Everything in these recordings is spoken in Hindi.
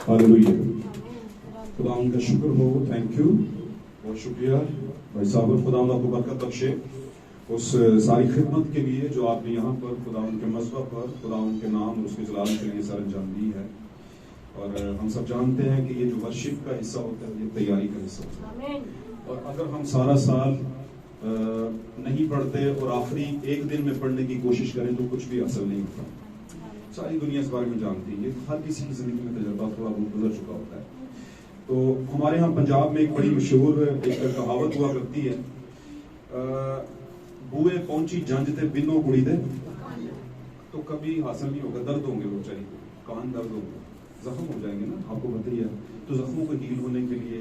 हालेलुया। खुदा उनका शुक्र हो, थैंक यू, बहुत शुक्रिया भाई साहब। खुदा आपको बरकत बख्शे उस सारी खिदमत के लिए जो आपने यहाँ पर खुदा उनके मज़हब पर खुदा उनके नाम और उसके जलाल के लिए सरअंजाम दी है। और हम सब जानते हैं कि ये जो वर्शिप का हिस्सा होता है ये तैयारी का हिस्सा होता है। और अगर हम सारा साल नहीं पढ़ते और आखिरी एक दिन में पढ़ने की कोशिश करें तो कुछ भी हासिल नहीं होता। सारी दुनिया इस बारे में जानती है, हर किसी की जिंदगी में तजर्बा थोड़ा बहुत गुजर चुका होता है। तो हमारे यहाँ पंजाब में एक बड़ी मशहूर एक कहावत हुआ करती है, बुए पहुंची जंज ते बिनो कुड़ी दे, तो कभी हासिल नहीं होगा। दर्द होंगे वो बेचारी को, कान दर्द होंगे, जख्म हो जाएंगे ना, आपको बताइए। तो जख्मों को हील होने के लिए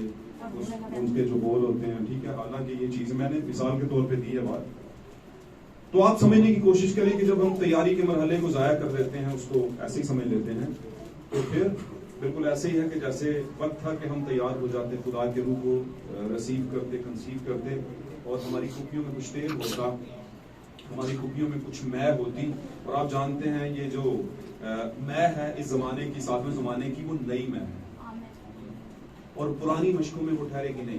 उनके जो बोल होते हैं, ठीक है, हालांकि ये चीज मैंने मिसाल के तौर पे दी है बात। तो आप समझने की कोशिश करें कि जब हम तैयारी के मरहले को जाया कर देते हैं, उसको ऐसे ही समझ लेते हैं, तो फिर बिल्कुल ऐसे ही है कि जैसे वक्त था कि हम तैयार हो जाते, खुदा के रूह को रिसीव करते, कंसीव करते, और हमारी खुफियों में कुछ तेल होता, हमारी खुफियों में कुछ मै होती। और आप जानते हैं ये जो मै है इस जमाने की, सातवें जमाने की, वो नई मै है और पुरानी मशकों में वो ठहरेगी नहीं।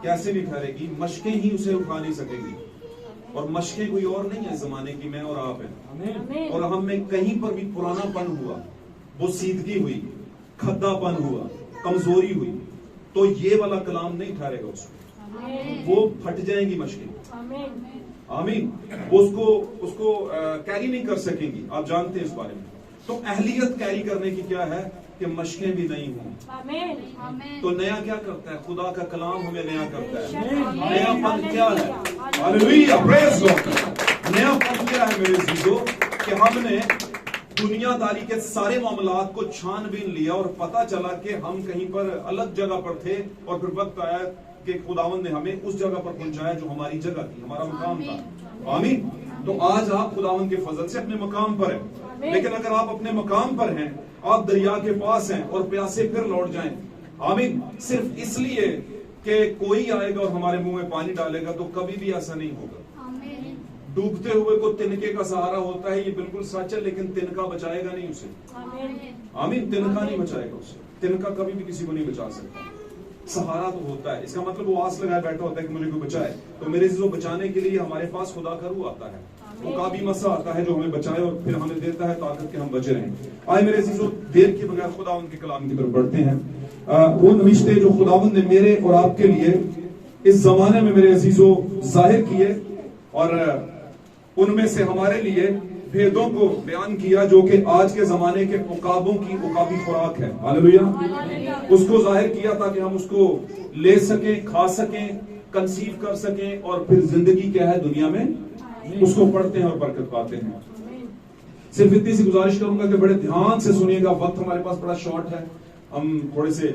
कैसे नहीं ठहरेगी? मशकें ही उसे उठा नहीं सकेगी, और मशकें कोई और नहीं है जमाने की, मैं और आप हैं। और हम में कहीं पर भी पुरानापन हुआ, वो सीदगी हुई, खद्दापन हुआ, कमजोरी हुई, तो ये वाला कलाम नहीं ठहरेगा उसमें, वो फट जाएंगी मशकें। आमीन। वो उसको कैरी नहीं कर सकेंगी। आप जानते हैं इस बारे में। तो अहलियत कैरी करने की क्या है कि मशकें भी नहीं हों। तो नया क्या करता है? खुदा का कलाम हमें नया करता है। नयापन क्या है? Hallelujah, praise God. नयापन क्या है मेरे अज़ीज़ों? कि हमने दुनियादारी के सारे मामलात को छानबीन लिया और पता चला कि हम कहीं पर अलग जगह पर थे, और फिर वक्त आया कि खुदावंद ने हमें उस जगह पर पहुंचाया जो हमारी जगह थी, हमारा मकाम था। आमीन। तो आज आप खुदावंद के फजल से अपने मकाम पर हैं। लेकिन अगर आप अपने मकाम पर हैं, आप दरिया के पास हैं और प्यासे फिर लौट जाएं, आमीन, सिर्फ इसलिए कि कोई आएगा और हमारे मुंह में पानी डालेगा, तो कभी भी ऐसा नहीं होगा। डूबते हुए को तिनके का सहारा होता है, ये बिल्कुल सच है, लेकिन तिनका बचाएगा नहीं उसे। आमीन। तिनका नहीं बचाएगा उसे। तिनका कभी भी किसी को नहीं बचा सकता। सहारा तो होता है, इसका मतलब वो आस लगाए बैठा होता है कि मुझे कोई बचाए। तो मेरे से बचाने के लिए हमारे पास खुदा का रूह आता है, वो काबी मसा आता है जो हमें बचाए और फिर हमें देता है ताकत के हम बचे रहें। आए मेरे अजीजों, देर के बगैर खुदा उनके कलाम की तरफ बढ़ते हैं। वो नविश्ते जो खुदावंद ने मेरे और आपके लिए इस जमाने में मेरे अजीजों जाहिर किए, और उनमें से हमारे लिए भेदों को बयान किया जो कि आज के जमाने के उकाबों की उकाबी खुराक है। हालेलुया। उसको जाहिर किया ताकि हम उसको ले सकें, खा सकें, कंसीव कर सकें, और फिर जिंदगी क्या है दुनिया में उसको पढ़ते हैं और बरकत पाते हैं। सिर्फ इतनी सी गुजारिश करूंगा कि बड़े ध्यान से सुनिएगा। वक्त हमारे पास बड़ा शॉर्ट है, हम थोड़े से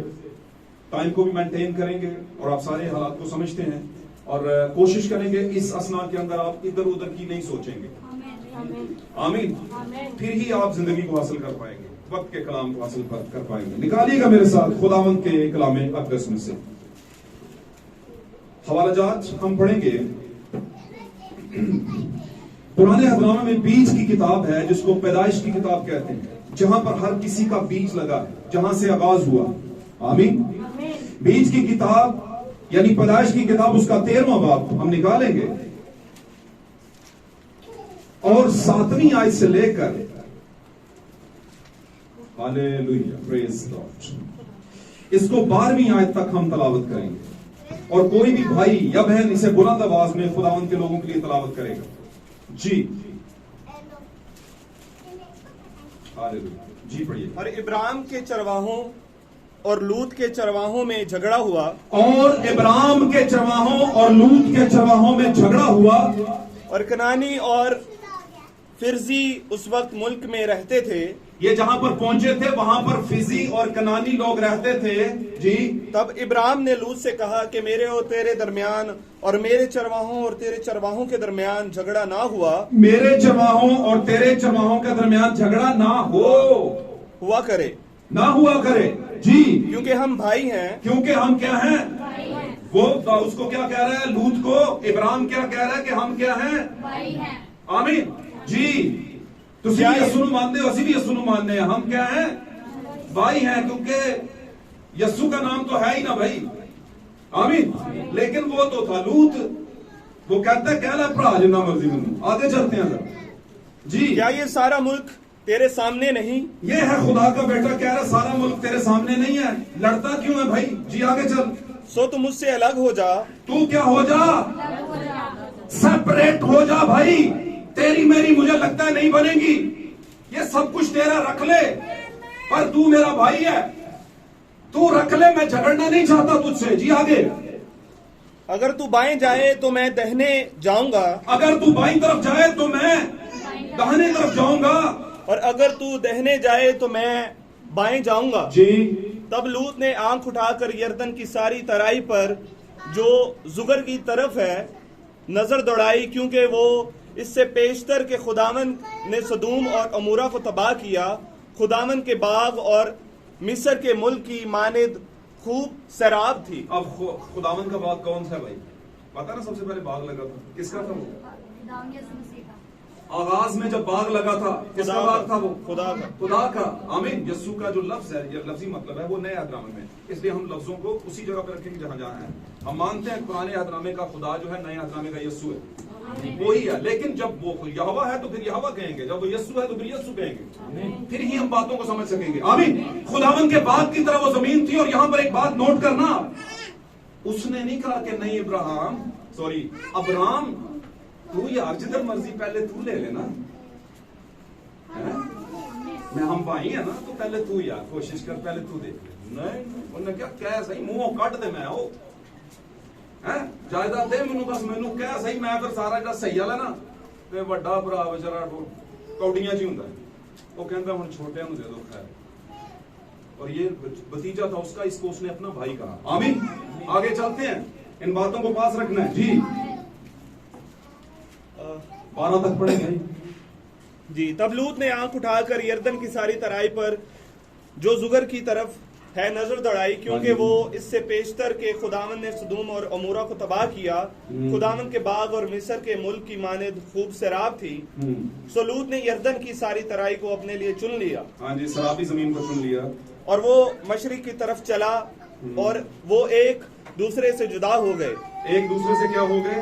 टाइम को भी मेंटेन करेंगे, और आप सारे हालात को समझते हैं, और कोशिश करेंगे इस असना के अंदर आप इधर उधर की नहीं सोचेंगे। आमीन। फिर ही आप जिंदगी को हासिल कर पाएंगे, वक्त के कलाम को हासिल कर पाएंगे। निकालिएगा मेरे साथ खुदावंद के कलाम अक़दस में से हवाला जात हम पढ़ेंगे। पुराने हज़राना में बीज की किताब है, जिसको पैदाइश की किताब कहते हैं, जहां पर हर किसी का बीज लगा है, जहां से आगाज हुआ। आमीन। बीज की किताब यानी पैदाइश की किताब, उसका 13वां बाब हम निकालेंगे, और 7वीं आयत से लेकर, हालेलुया, प्रेज़ गॉड, इसको 12वीं आयत तक हम तलावत करेंगे। और कोई भी भाई या बहन इसे बुलंद आवाज में खुदावंद के लोगों के लिए तलावत करेगा। जी हालेलुया, जी पढ़िए। और इब्राहिम के चरवाहों और लूत के चरवाहों में झगड़ा हुआ, और इब्राहिम के चरवाहों और लूत के चरवाहों में झगड़ा हुआ, और कनानी और फिरजी उस वक्त मुल्क में रहते थे। ये जहां पर पहुंचे थे वहां पर फिजी और कनानी लोग रहते थे। जी। तब इब्राहिम ने लूत से कहा कि मेरे और तेरे दरमियान और मेरे चरवाहों और तेरे चरवाहों के दरमियान झगड़ा ना हुआ, मेरे चरवाहों और तेरे चरवाहों के दरमियान झगड़ा ना हुआ करे, ना हुआ करे। जी। क्योंकि हम भाई हैं। क्योंकि हम क्या हैं? वो उसको क्या कह रहा है, लूत को इब्राहिम क्या कह रहा है कि हम क्या हैं, भाई हैं। आमीन जी। तुसी भी यसू ਨੂੰ मानते हो, ਅਸੀਂ भी यसू ਨੂੰ मानते हैं, हम क्या हैं, भाई हैं, क्योंकि यसू का नाम तो है ही ना भाई, आमीन। लेकिन वो तो था लूत, वो कहता है कह ला भरा जिन्ना मर्जी मैनू। आगे चलते हैं जी। क्या ये सारा मुल्क तेरे सामने नहीं? ये है खुदा का बेटा कह रहा सारा मुल्क तेरे सामने नहीं है, लड़ता क्यों है भाई जी। आगे चल। सो तुम मुझसे अलग हो जा। तू क्या हो जा, सेपरेट हो जा भाई। तेरी मेरी मुझे लगता है नहीं बनेगी, ये सब कुछ तेरा रख ले, पर तू मेरा भाई है, तू रख ले, मैं झगड़ना नहीं चाहता तुझसे जी। आगे। अगर तू बाएं जाए तो मैं दाहिने जाऊंगा, अगर तू बाईं तरफ जाए तो मैं दाहिने तरफ जाऊंगा, और अगर तू दाहिने जाए तो मैं बाएं जाऊंगा जी। तब लूत ने आंख उठाकर यरदन की सारी तराई पर जो जुगर की तरफ है नजर दौड़ाई, क्योंकि वो इससे पेशतर के खुदावन ने सदूम और अमूरा को तबाह किया। खुदावन के बाग और मिस्र के मुल्क की मानिद खूब सैराब थी। अब खुदावन का बाग कौन सा भाई, पता ना सबसे पहले बाग लगा था किसका था वो, आगाज में जब बाग लगा था किसका बाग था वो, खुदा का। खुदा का, आमीन। यस्सू का जो लफ्ज है, ये लफ्जी मतलब है, वो नए अहदनामे में, इसलिए हम लफ्जों को उसी जगह पर रखेंगे जहां जहां है। हम मानते हैं पुराने अहदनामे का खुदा जो है, नए अहदनामे का यस्सू है, वही है। लेकिन जब वो यहोवा है तो फिर यहोवा कहेंगे, जब वो यस्सू है तो फिर यस्सू कहेंगे, फिर ही हम बातों को समझ सकेंगे, आमीन। खुदावन के बाग की तरह वो जमीन थी। और यहां पर एक बात नोट करना, उसने नहीं कहा कि नहीं अब्राहम तू यार जिधर मर्जी पहले तू ले लेना, मैं हम भाई है ना, तो पहले तू यार कोशिश कर, पहले तू देख ले। नहीं, उन्होंने क्या कह सही मुंह कट दे, मैं ओ है जायदाद दे मैनू, बस मैनू कह सही, मैं फिर सारा जो सही वाला ना ते वड्डा भरा बेचारा कौडियां च ही हुंदा, वो कहंदा हुण छोटियां नूं दे दो खैर। और ये भतीजा था उसका, इसको उसने अपना भाई कहा, आमीन। आगे चलते हैं, इन बातों को पास रखना है जी। 12 तक पढ़ेंगे जी। तब लूत ने आंख उठाकर यरदन की सारी तराई पर जो जुगर की तरफ है नजर दौड़ाई, क्योंकि वो इससे पेशतर के खुदावन ने सदूम और अमूरा को तबाह किया। खुदावन के बाग और मिस्र के मुल्क की मानिद खूब सैराब थी। सो लूत ने यरदन की सारी तराई को अपने लिए चुन लिया। हाँ जी, सराबी जमीन को चुन लिया। और वो मशरिक की तरफ चला, और वो एक दूसरे से जुदा हो गए। एक दूसरे से क्या हो गए,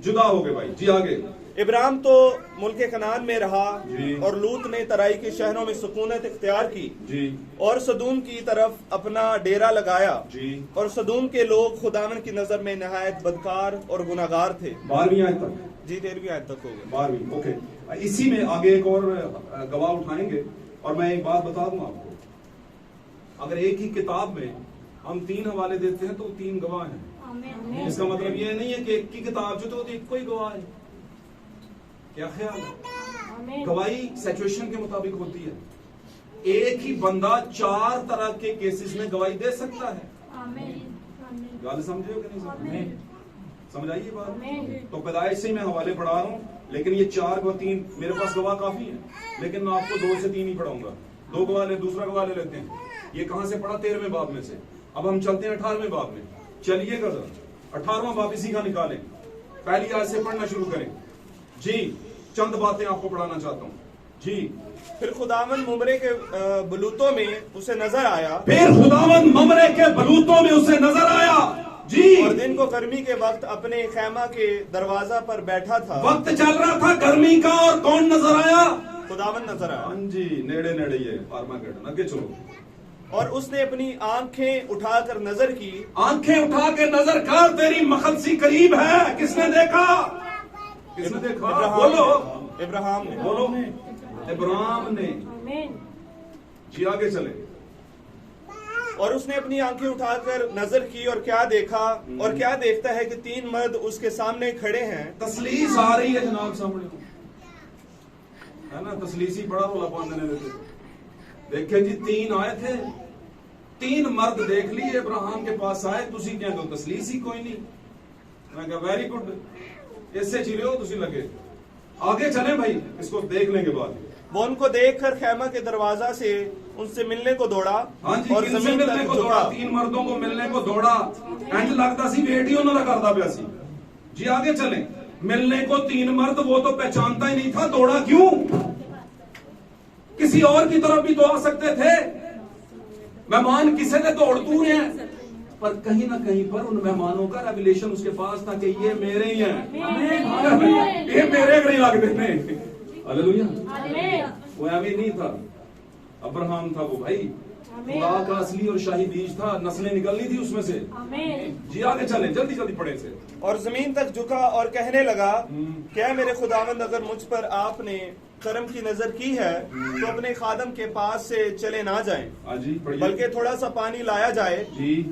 जुदा हो गए भाई जी। आगे। इब्राहिम तो मुल्क कनान में रहा, जी। और लूत ने तराई के शहरों में सुकूनत इख्तियार की जी। और सदूम की तरफ अपना डेरा लगाया जी। और सदूम के लोग खुदावन की नजर में नहायत बदकार और गुनाहगार थे। 12वीं आयत तक जी, 13वीं आयत तक हो गए। 12वीं, ओके। इसी में आगे एक और गवाह उठाएंगे, और मैं एक बात बता दूं आपको, अगर एक ही किताब में हम 3 हवाले देते हैं तो 3 गवाह हैं। इसका मतलब ये नहीं है कि एक की किताब जो तो एक कोई गवाह है। क्या ख्याल है? गवाही सिचुएशन के मुताबिक होती है। एक ही बंदा 4 तरह के केसेस में गवाही दे सकता है। गल समझे हो कि नहीं समझे? समझाइए बात। तो पैदाइश से ही मैं हवाले पढ़ा रहा हूँ, लेकिन ये 4 व 3 मेरे पास गवाह काफी है, लेकिन मैं आपको 2 से 3 ही पढ़ाऊंगा। 2 गवाह ले, दूसरा गवाह ले लेते हैं। ये कहां से पढ़ा? 13वें बाब में से। अब हम चलते हैं 18वें बाब में। चलिएगा जरा, 18वां बाब इसी का निकालें, पहली आयत से पढ़ना शुरू करें जी। चंद बातें आपको पढ़ाना चाहता हूँ जी। फिर खुदावन मुमरे के बलूतों में उसे नजर आया। फिर खुदावन ममरे के बलूतों में उसे नजर आया जी। और दिन को गर्मी के वक्त अपने खैमा के दरवाजा पर बैठा था। वक्त चल रहा था गर्मी का, और कौन नजर आया? खुदावन नजर आया। हाँ जी, नेड़े नेड़े ये आर्मागेडन। आगे चलो। और उसने अपनी आंखें उठाकर नजर की। आंखें उठा के नजर कर, तेरी मखलसी करीब है। किसने देखा? किसने देखा? बोलो। इब्राहिम ने। बोलो। इब्राहिम ने जी। आगे चले। और उसने अपनी आंखें उठाकर नजर की, और क्या देखा? और क्या देखता है कि 3 मर्द उसके सामने खड़े हैं। तसलीस आ रही है जनाब सामने, है ना? तसलीस ही बड़ा रोला बांधने देते। देखे जी, 3 आए थे, 3 मर्द देख लिए इब्राहिम के पास आए। तुसी क्या दो तसलीस ही कोई नहीं। मैं कहा वेरी गुड, इससे चिले हो तुसी लगे। आगे चले भाई, इसको देखने के बाद। वो उनको देखकर खैमा के दरवाजा से उनसे मिलने को दौड़ा हाँ जी, और किनसे जमीन मिलने तक को झुका। दौड़ा? 3 मर्दों को मिलने को दौड़ा। इंज लगता सी बेटी उन्होंने करता पिया सी जी। आगे चलें। मिलने को 3 मर्द, वो तो पहचानता ही नहीं था, दौड़ा क्यों? किसी और की तरफ भी तो आ सकते थे। मेहमान किसे ने दौड़ तू है, पर कहीं ना कहीं पर उन मेहमानों का रेवलेशन उसके पास था कि ये मेरे ही हैं, ये मेरे नहीं लगते थे। हालेलुया। वो अमीर नहीं था, अब्राहम था वो भाई। खुदा का असली और शाही बीज था, नस्लें निकलनी थी उसमें से। जी आगे चले, जल्दी जल्दी पढ़े से। और जमीन तक झुका और कहने लगा, क्या मेरे खुदावंद, अगर मुझ पर आपने करम की नजर की है तो अपने खादम के पास से चले ना जाएं, बल्कि थोड़ा सा पानी लाया जाए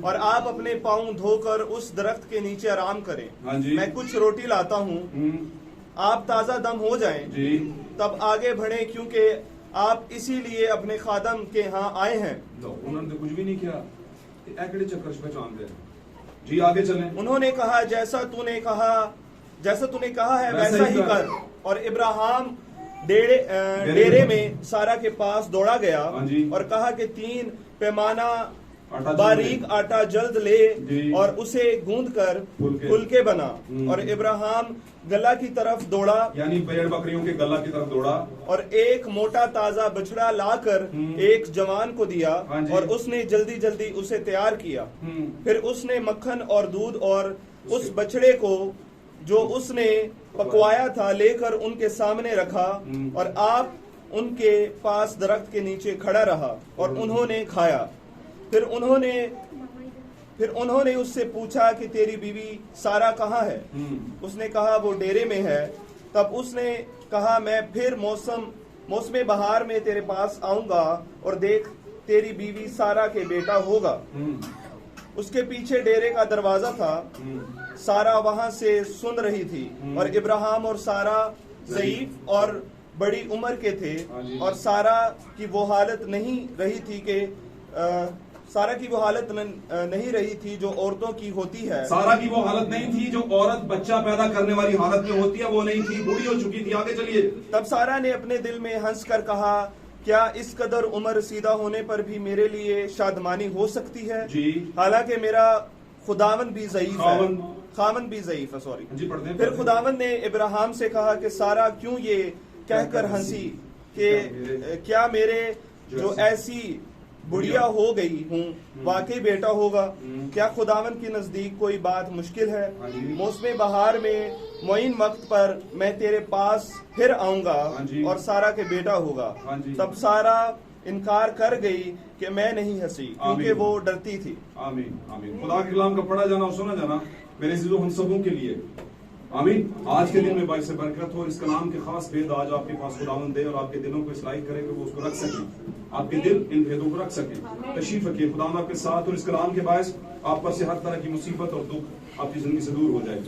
और आप अपने पाँव धोकर उस दरख्त के नीचे आराम करें। मैं कुछ रोटी लाता हूँ, आप ताजा दम हो जाएं, तब आगे बढ़े, क्योंकि आप इसीलिए अपने खादम के यहाँ आए हैं। उन्होंने कुछ भी नहीं किया, एकड़े चक्कर पहचान दे। जी आगे चलें। उन्होंने कहा, जैसा तूने कहा है वैसा ही कर। और इब्राहिम डेरे में सारा के पास दौड़ा गया और कहा कि 3 पैमाना बारीक आटा जल्द ले और उसे गूंद कर फुलके बना। और इब्राहिम गला की तरफ दौड़ा, यानी भेड़ बकरियों के गला की तरफ दौड़ा, और एक मोटा ताजा बछड़ा लाकर एक जवान को दिया और उसने जल्दी जल्दी उसे तैयार किया। फिर उसने मक्खन और दूध और उस बछड़े को जो उसने पकवाया था लेकर उनके सामने रखा, और आप उनके पास दरख्त के नीचे खड़ा रहा और उन्होंने खाया। फिर उन्होंने उससे पूछा कि तेरी बीवी सारा कहाँ है? उसने कहा, वो डेरे में है। तब उसने कहा, मैं फिर मौसम बहार में तेरे पास आऊंगा और देख, तेरी बीवी सारा के बेटा होगा। उसके पीछे डेरे का दरवाजा था। सारा वहां से सुन रही थी और इब्राहिम और सारा ज़ईफ और बड़ी उम्र के थे, और सारा की वो हालत नहीं रही थी जो औरतों की होती है। सारा की वो हालत नहीं थी जो औरत बच्चा पैदा करने वाली हालत में होती है, वो नहीं थी, बूढ़ी हो चुकी थी। आगे चलिए। तब सारा ने अपने दिल में हंस कर कहा, क्या इस कदर उम्र सीधा होने पर भी मेरे लिए शादमानी हो सकती है? हालांकि मेरा खुदावन भी ज़ईफ है, सॉरी। फिर खुदावन ने इब्राहिम से कहा कि सारा क्यों ये कहकर हंसी कि क्या मेरे जो ऐसी बुढ़िया हो गई हूँ वाकई बेटा होगा? क्या खुदावन के नजदीक कोई बात मुश्किल है? मौसम बहार में मुईन वक्त पर मैं तेरे पास फिर आऊंगा और सारा के बेटा होगा। तब सारा इनकार कर गई कि मैं नहीं हंसी, क्योंकि वो डरती थी। आमीन आमीन। खुदा के कलाम का पढ़ा जाना और सुना जाना मेरे अज़ीज़ों हम सबों के लिए आमीन। आज के दिन में बाइस बरकत हो। इस कलाम के खास भेद आज आपके पास खुदावंद दे और आपके दिलों को इसलाही करे कि वो उसको रख सके, आपके दिल इन भेदों को रख सके। तशरीफ रखिए, खुदा आपके साथ। और इस कलाम के बायस आप पर से हर तरह की मुसीबत और दुख आपकी जिंदगी से दूर हो जाए।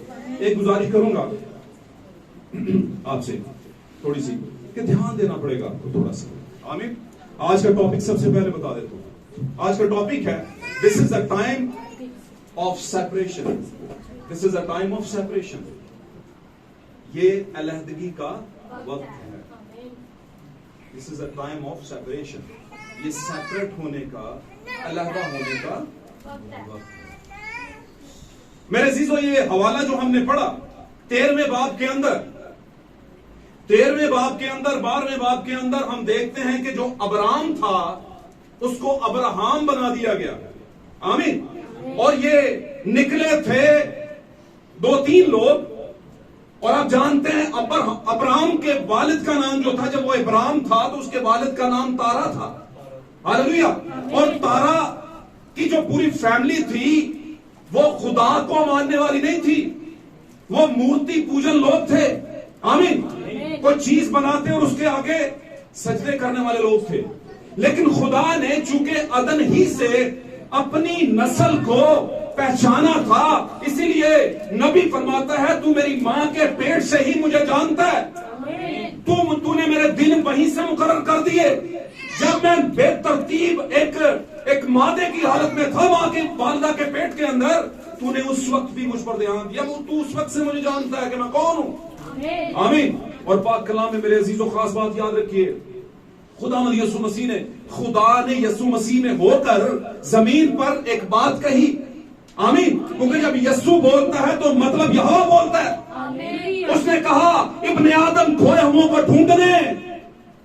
एक गुजारिश करूंगा आपसे थोड़ी सी कि ध्यान देना पड़ेगा आपको थोड़ा सा। आमीन। आज का टॉपिक सबसे पहले बता देता हूं। आज का टॉपिक है, this is the time of separation. This is the time of separation. ये अलहदगी का वक्त है। This is a time of separation. ये सेपरेट होने का, अलहदा होने का वक्त है। मेरे अज़ीज़ों, ये हवाला जो हमने पढ़ा 13वें बाब के अंदर, 13वें बाब के अंदर, 12वें बाब के अंदर हम देखते हैं कि जो अब्राम था उसको अब्राहम बना दिया गया। आमीन। और ये निकले थे 2-3 लोग। और आप जानते हैं अब्राहम के वालिद का नाम जो था, जब वो इब्राहिम था तो उसके वालिद का नाम तारा था। हालेलुया। और तारा की जो पूरी फैमिली थी वो खुदा को मानने वाली नहीं थी, वो मूर्ति पूजन लोग थे। आमीन। कोई चीज बनाते और उसके आगे सजदे करने वाले लोग थे। लेकिन खुदा ने चूंकि अदन ही से अपनी नस्ल को पहचाना था, इसीलिए नबी फरमाता है, तू मेरी मां के पेट से ही मुझे जानता है। तूने मेरे दिन वहीं से मुकर्रर कर दिए। जब मैं बेतरतीब एक मादे की हालत में था मां के वालिदा के पेट के अंदर, तूने उस वक्त भी मुझ पर ध्यान दिया। तू उस वक्त से मुझे जानता है कि मैं कौन हूं। आमीन। और पाक कलाम में मेरे अजीजों खास बात याद रखिए, खुदावंद यीशु मसीह ने, खुदा ने यीशु मसीह में होकर जमीन पर एक बात कही। आमीन। क्योंकि जब यीशु बोलता है तो मतलब यहोवा बोलता है। उसने कहा इब्ने आदम खोए हुओं को ढूंढने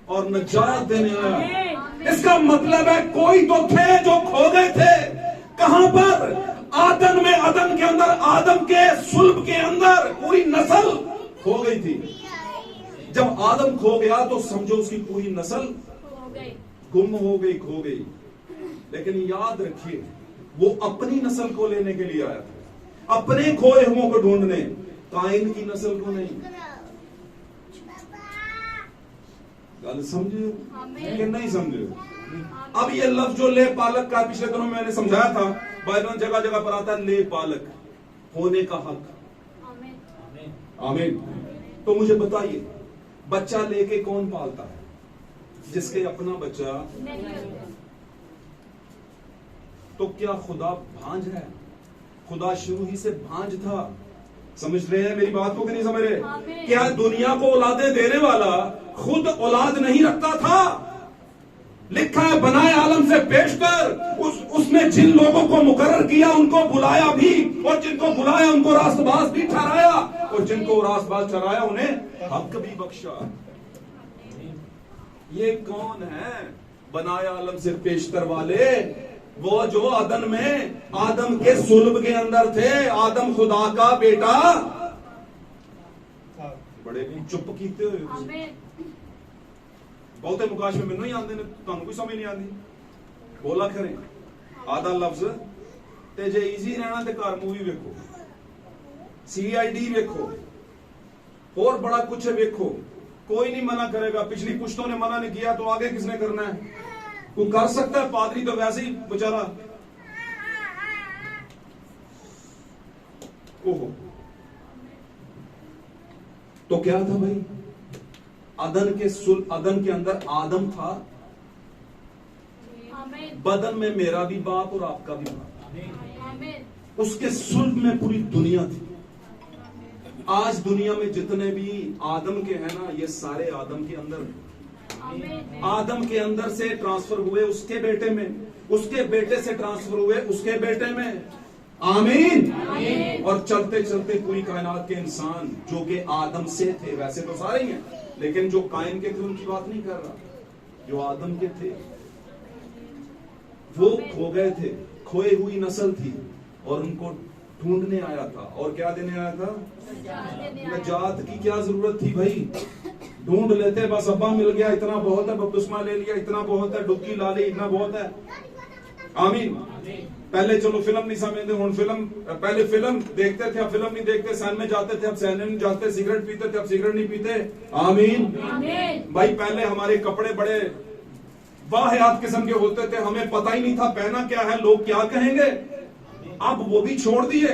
और निजात देने आया। इसका मतलब है कोई तो थे जो खो गए थे। कहां पर? आदम में, आदम के अंदर, आदम के सुल्ब के अंदर पूरी नस्ल खो गई थी। जब आदम खो गया तो समझो उसकी पूरी नस्ल गुम हो गई, खो गई। लेकिन याद रखिए वो अपनी नस्ल को लेने के लिए आया था, अपने खोए हुओं को ढूंढने, काइन की नस्ल को नहीं। गल समझे कि नहीं समझे? अब ये लफ्ज जो ले पालक का पिछले दिनों में मैंने समझाया था, बाइबल में जगह जगह पर आता है ले पालक, होने का हक। आमीन। तो मुझे बताइए बच्चा लेके कौन पालता है? जिसके अपना बच्चा तो क्या खुदा भांज है? खुदा शुरू ही से भांज था। समझ रहे हैं मेरी बात को कि नहीं समझ रहे? क्या दुनिया को औलादे देने वाला खुद औलाद नहीं रखता था? लिखा है बनाए आलम से पेशतर उसने जिन लोगों को मुकर्रर किया उनको बुलाया भी, और जिनको बुलाया उनको रास्तबाज भी ठहराया, और जिनको रास्तबाज ठहराया उन्हें हक भी बख्शा। ये कौन है बनाए आलम से पेशतर वाले? वो जो अदन में आदम के सुल्ब के अंदर थे। आदम खुदा का बेटा। बड़े चुप कीते हुए बहुते मुकाश में मैनू ही आंदे ने, तुहानू कोई समझ नहीं आती। बोला करें आधा लफ्ज ते जे इजी रहना ते घर मूवी वेखो, CID वेखो, और बड़ा कुछ है वेखो। कोई नहीं मना करेगा। पिछली पुश्तों ने मना नहीं किया तो आगे किसने करना है? कोई कर सकता है? पादरी तो वैसे ही बेचारा। ओहो, तो क्या था भाई? अदन के अंदर आदम था, बदन में मेरा भी बाप और आपका भी बाप। उसके सुल्ब में पूरी दुनिया थी। आज दुनिया में जितने भी आदम के हैं ना, ये सारे आदम के अंदर हैं। आदम के अंदर से ट्रांसफर हुए उसके बेटे में, उसके बेटे से ट्रांसफर हुए उसके बेटे में। आमीन। और चलते चलते पूरी कायनात के इंसान जो कि आदम से थे, वैसे तो सारे ही हैं, लेकिन जो कायन के थे उनकी बात नहीं कर रहा, जो आदम के थे वो खो गए थे। खोई हुई नस्ल थी और उनको ढूंढने आया था। और क्या देने आया था? नजात की क्या जरूरत थी भाई? ढूंढ लेते, बस अब्बा मिल गया इतना बहुत है, बपतिस्मा ले लिया इतना बहुत है, डुबकी ला ली इतना बहुत है। आमीन। पहले चलो फिल्म नहीं समझते, हुन फिल्म, पहले फिल्म देखते थे अब फिल्म नहीं देखते, सैन में जाते थे अब सैन नहीं जाते, सिगरेट पीते थे अब सिगरेट नहीं पीते। आमीन। भाई पहले हमारे कपड़े बड़े वाहियात किस्म के होते थे, हमें पता ही नहीं था पहना क्या है, लोग क्या कहेंगे। अब वो भी छोड़ दिए।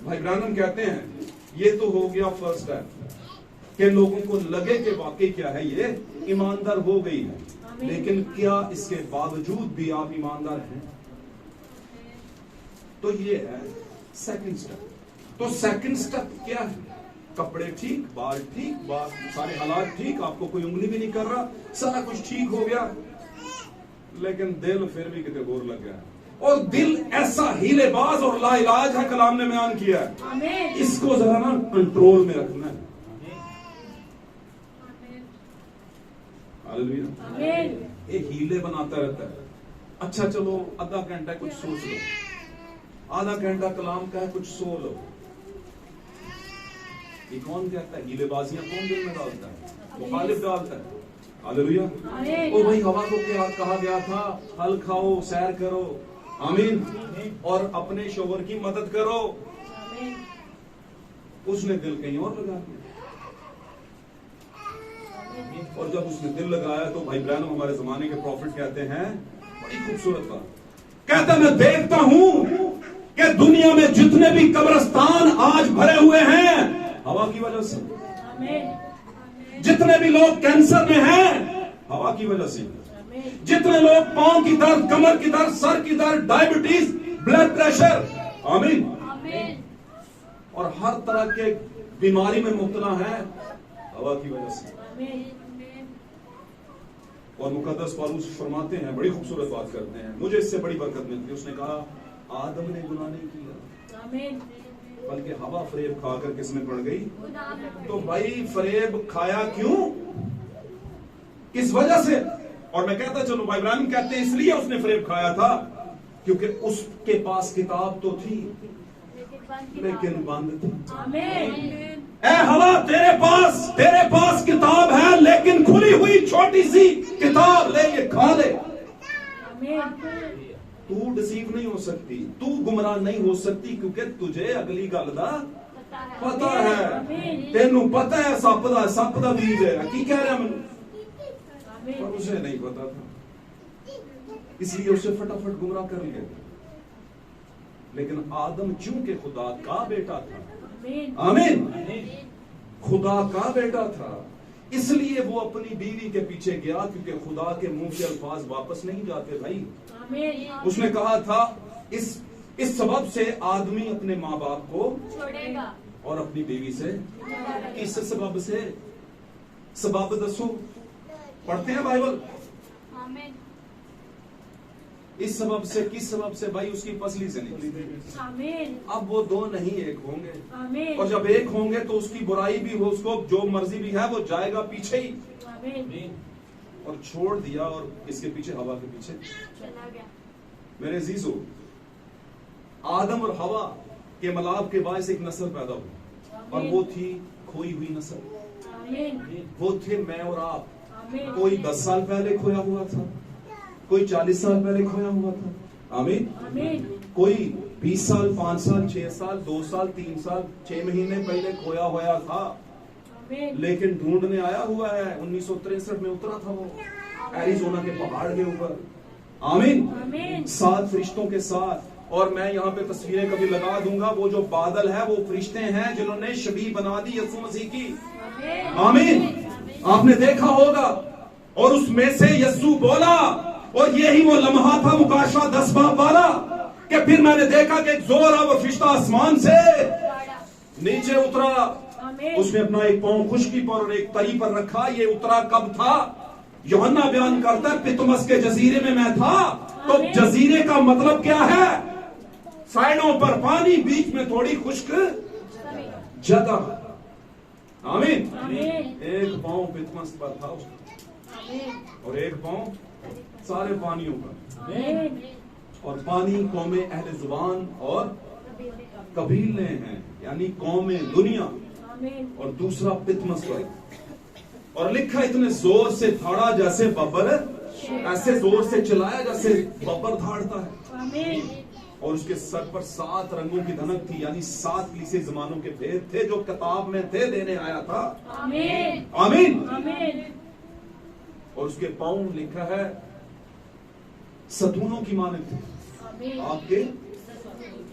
भाई ब्रानम कहते हैं ये तो हो गया फर्स्ट स्टेप कि लोगों को लगे कि वाकई क्या है, ये ईमानदार हो गई है, लेकिन क्या इसके बावजूद भी आप ईमानदार हैं? तो ये है सेकंड स्टेप। तो सेकंड स्टेप क्या है? कपड़े ठीक, बाल ठीक, बाल सारे हालात ठीक, आपको कोई उंगली भी नहीं कर रहा, सारा कुछ ठीक हो गया, लेकिन दिल फिर भी कितने गोर लग गया। और दिल ऐसा हीलेबाज और लाइलाज है, कलाम ने बयान किया है। इसको जरा ना कंट्रोल में रखना है। हालेलुया। ये हीले बनाता रहता है। अच्छा चलो आधा घंटा कुछ सोच लो, आधा घंटा कलाम का है कुछ सो लो। ये कौन कहता है? हीलेबाजियां कौन दिल में डालता है? मुखालिफ डालता है। हालेलुया। ओ भाई हवा को क्या कहा गया था? फल खाओ, सैर करो। आमीन। और अपने शोहर की मदद करो। उसने दिल कहीं और लगा दिया, और जब उसने दिल लगाया तो भाई ब्रैनम हमारे जमाने के प्रॉफिट कहते हैं बड़ी खूबसूरत बात, कहता मैं देखता हूं कि दुनिया में जितने भी कब्रिस्तान आज भरे हुए हैं हवा की वजह से, जितने भी लोग कैंसर में हैं हवा की वजह से, जितने लोग पांव की दर्द, कमर की दर्द, सर की दर्द, डायबिटीज, ब्लड प्रेशर, आमीन, और हर तरह के बीमारी में मुब्तला है हवा की वजह से। और मुकद्दस पौलुस फरमाते हैं, बड़ी खूबसूरत बात करते हैं, मुझे इससे बड़ी बरकत मिलती है। उसने कहा आदम ने गुनाह नहीं किया, आमीन। बल्कि हवा फरेब खाकर किसमें पड़ गई। तो भाई फरेब खाया क्यों, किस वजह से? और मैं कहता चलूं भाई इब्राहिम कहते हैं इसलिए उसने फरेब खाया था क्योंकि उसके पास किताब तो थी लेकिन बंद थी। आमीन। ए हवा तेरे पास किताब है लेकिन खुली हुई छोटी सी किताब, ले ये खा ले। आमीन। तू डिसीव नहीं हो सकती, तू गुमराह नहीं हो सकती क्योंकि तुझे अगली गल दा पता है, तेनू पता है सप दा बीज है। की कह रहा मैं, पर उसे नहीं पता था, इसलिए उसे फटाफट गुमराह कर लिया। लेकिन आदम चूंकि खुदा का बेटा था, आमीन, खुदा का बेटा था, इसलिए वो अपनी बीवी के पीछे गया क्योंकि खुदा के मुंह के अल्फाज वापस नहीं जाते भाई। आमीन। उसने कहा था इस सबब से आदमी अपने माँ बाप को छोड़ेगा और अपनी बीवी से, किस सबब से, सबब दसो, पढ़ते हैं बाइबल। आमीन। इस सबब से, किस सबब से भाई, उसकी पसली से नहीं। आमीन। अब वो दो नहीं एक होंगे, आमीन। और जब एक होंगे तो उसकी बुराई भी हो, उसको जो मर्जी भी है वो जाएगा पीछे ही। आमीन। और छोड़ दिया और इसके पीछे, हवा के पीछे चला गया। मेरे अजीजों, आदम और हवा के मलाप के बाद एक नस्ल पैदा हुई और वो थी खोई हुई नस्ल। आमीन। वो थे मैं और आप। आमीन। कोई 10 साल पहले खोया हुआ था, कोई 40 साल पहले खोया हुआ था। आमीन। आमीन। कोई 20 साल, 5 साल, 6 साल, 2 साल, 3 साल, 6 महीने पहले खोया हुआ था, आमीन। लेकिन ढूंढने आया हुआ है। 1963 में उतरा था वो एरिजोना के पहाड़ के ऊपर। आमीन। आमीन। 7 फरिश्तों के साथ। और मैं यहाँ पे तस्वीरें कभी लगा दूंगा, वो जो बादल है वो फरिश्ते हैं जिन्होंने शबीह बना दी यीशु मसीह की। आमीन। आपने देखा होगा। और उसमें से यीशु बोला, और यही वो लम्हा था मुकाशा 10 बाब वाला, कि फिर मैंने देखा कि एक जोर वो फरिश्ता आसमान से नीचे उतरा। आमीन। उसने अपना एक पांव खुशकी पर और एक तरी पर रखा। ये उतरा कब था? यूहन्ना बयान करता है पितमस के जजीरे में मैं था। तो जजीरे का मतलब क्या है? साइडों पर पानी, बीच में थोड़ी खुश्क जगह। आमीन। आमीन। एक पांव पितमस पर था आमीन। और एक पांव सारे पानियों पर। आमीन। और पानी कौमे अहले जुबान और कबीले हैं, यानी कौमे दुनिया। आमीन। और दूसरा पितमस पर। और लिखा इतने जोर से धाड़ा जैसे बब्बर, ऐसे जोर से चलाया जैसे बब्बर धाड़ता है। आमीन। और उसके सर पर 7 रंगों की धनक थी, यानी 7 कलीसिया जमानों के भेद थे जो किताब में थे, देने आया था। आमीन। आमीन। आमीन। और उसके पांव लिखा है सतूनों की मानक थे। आमीन। आपके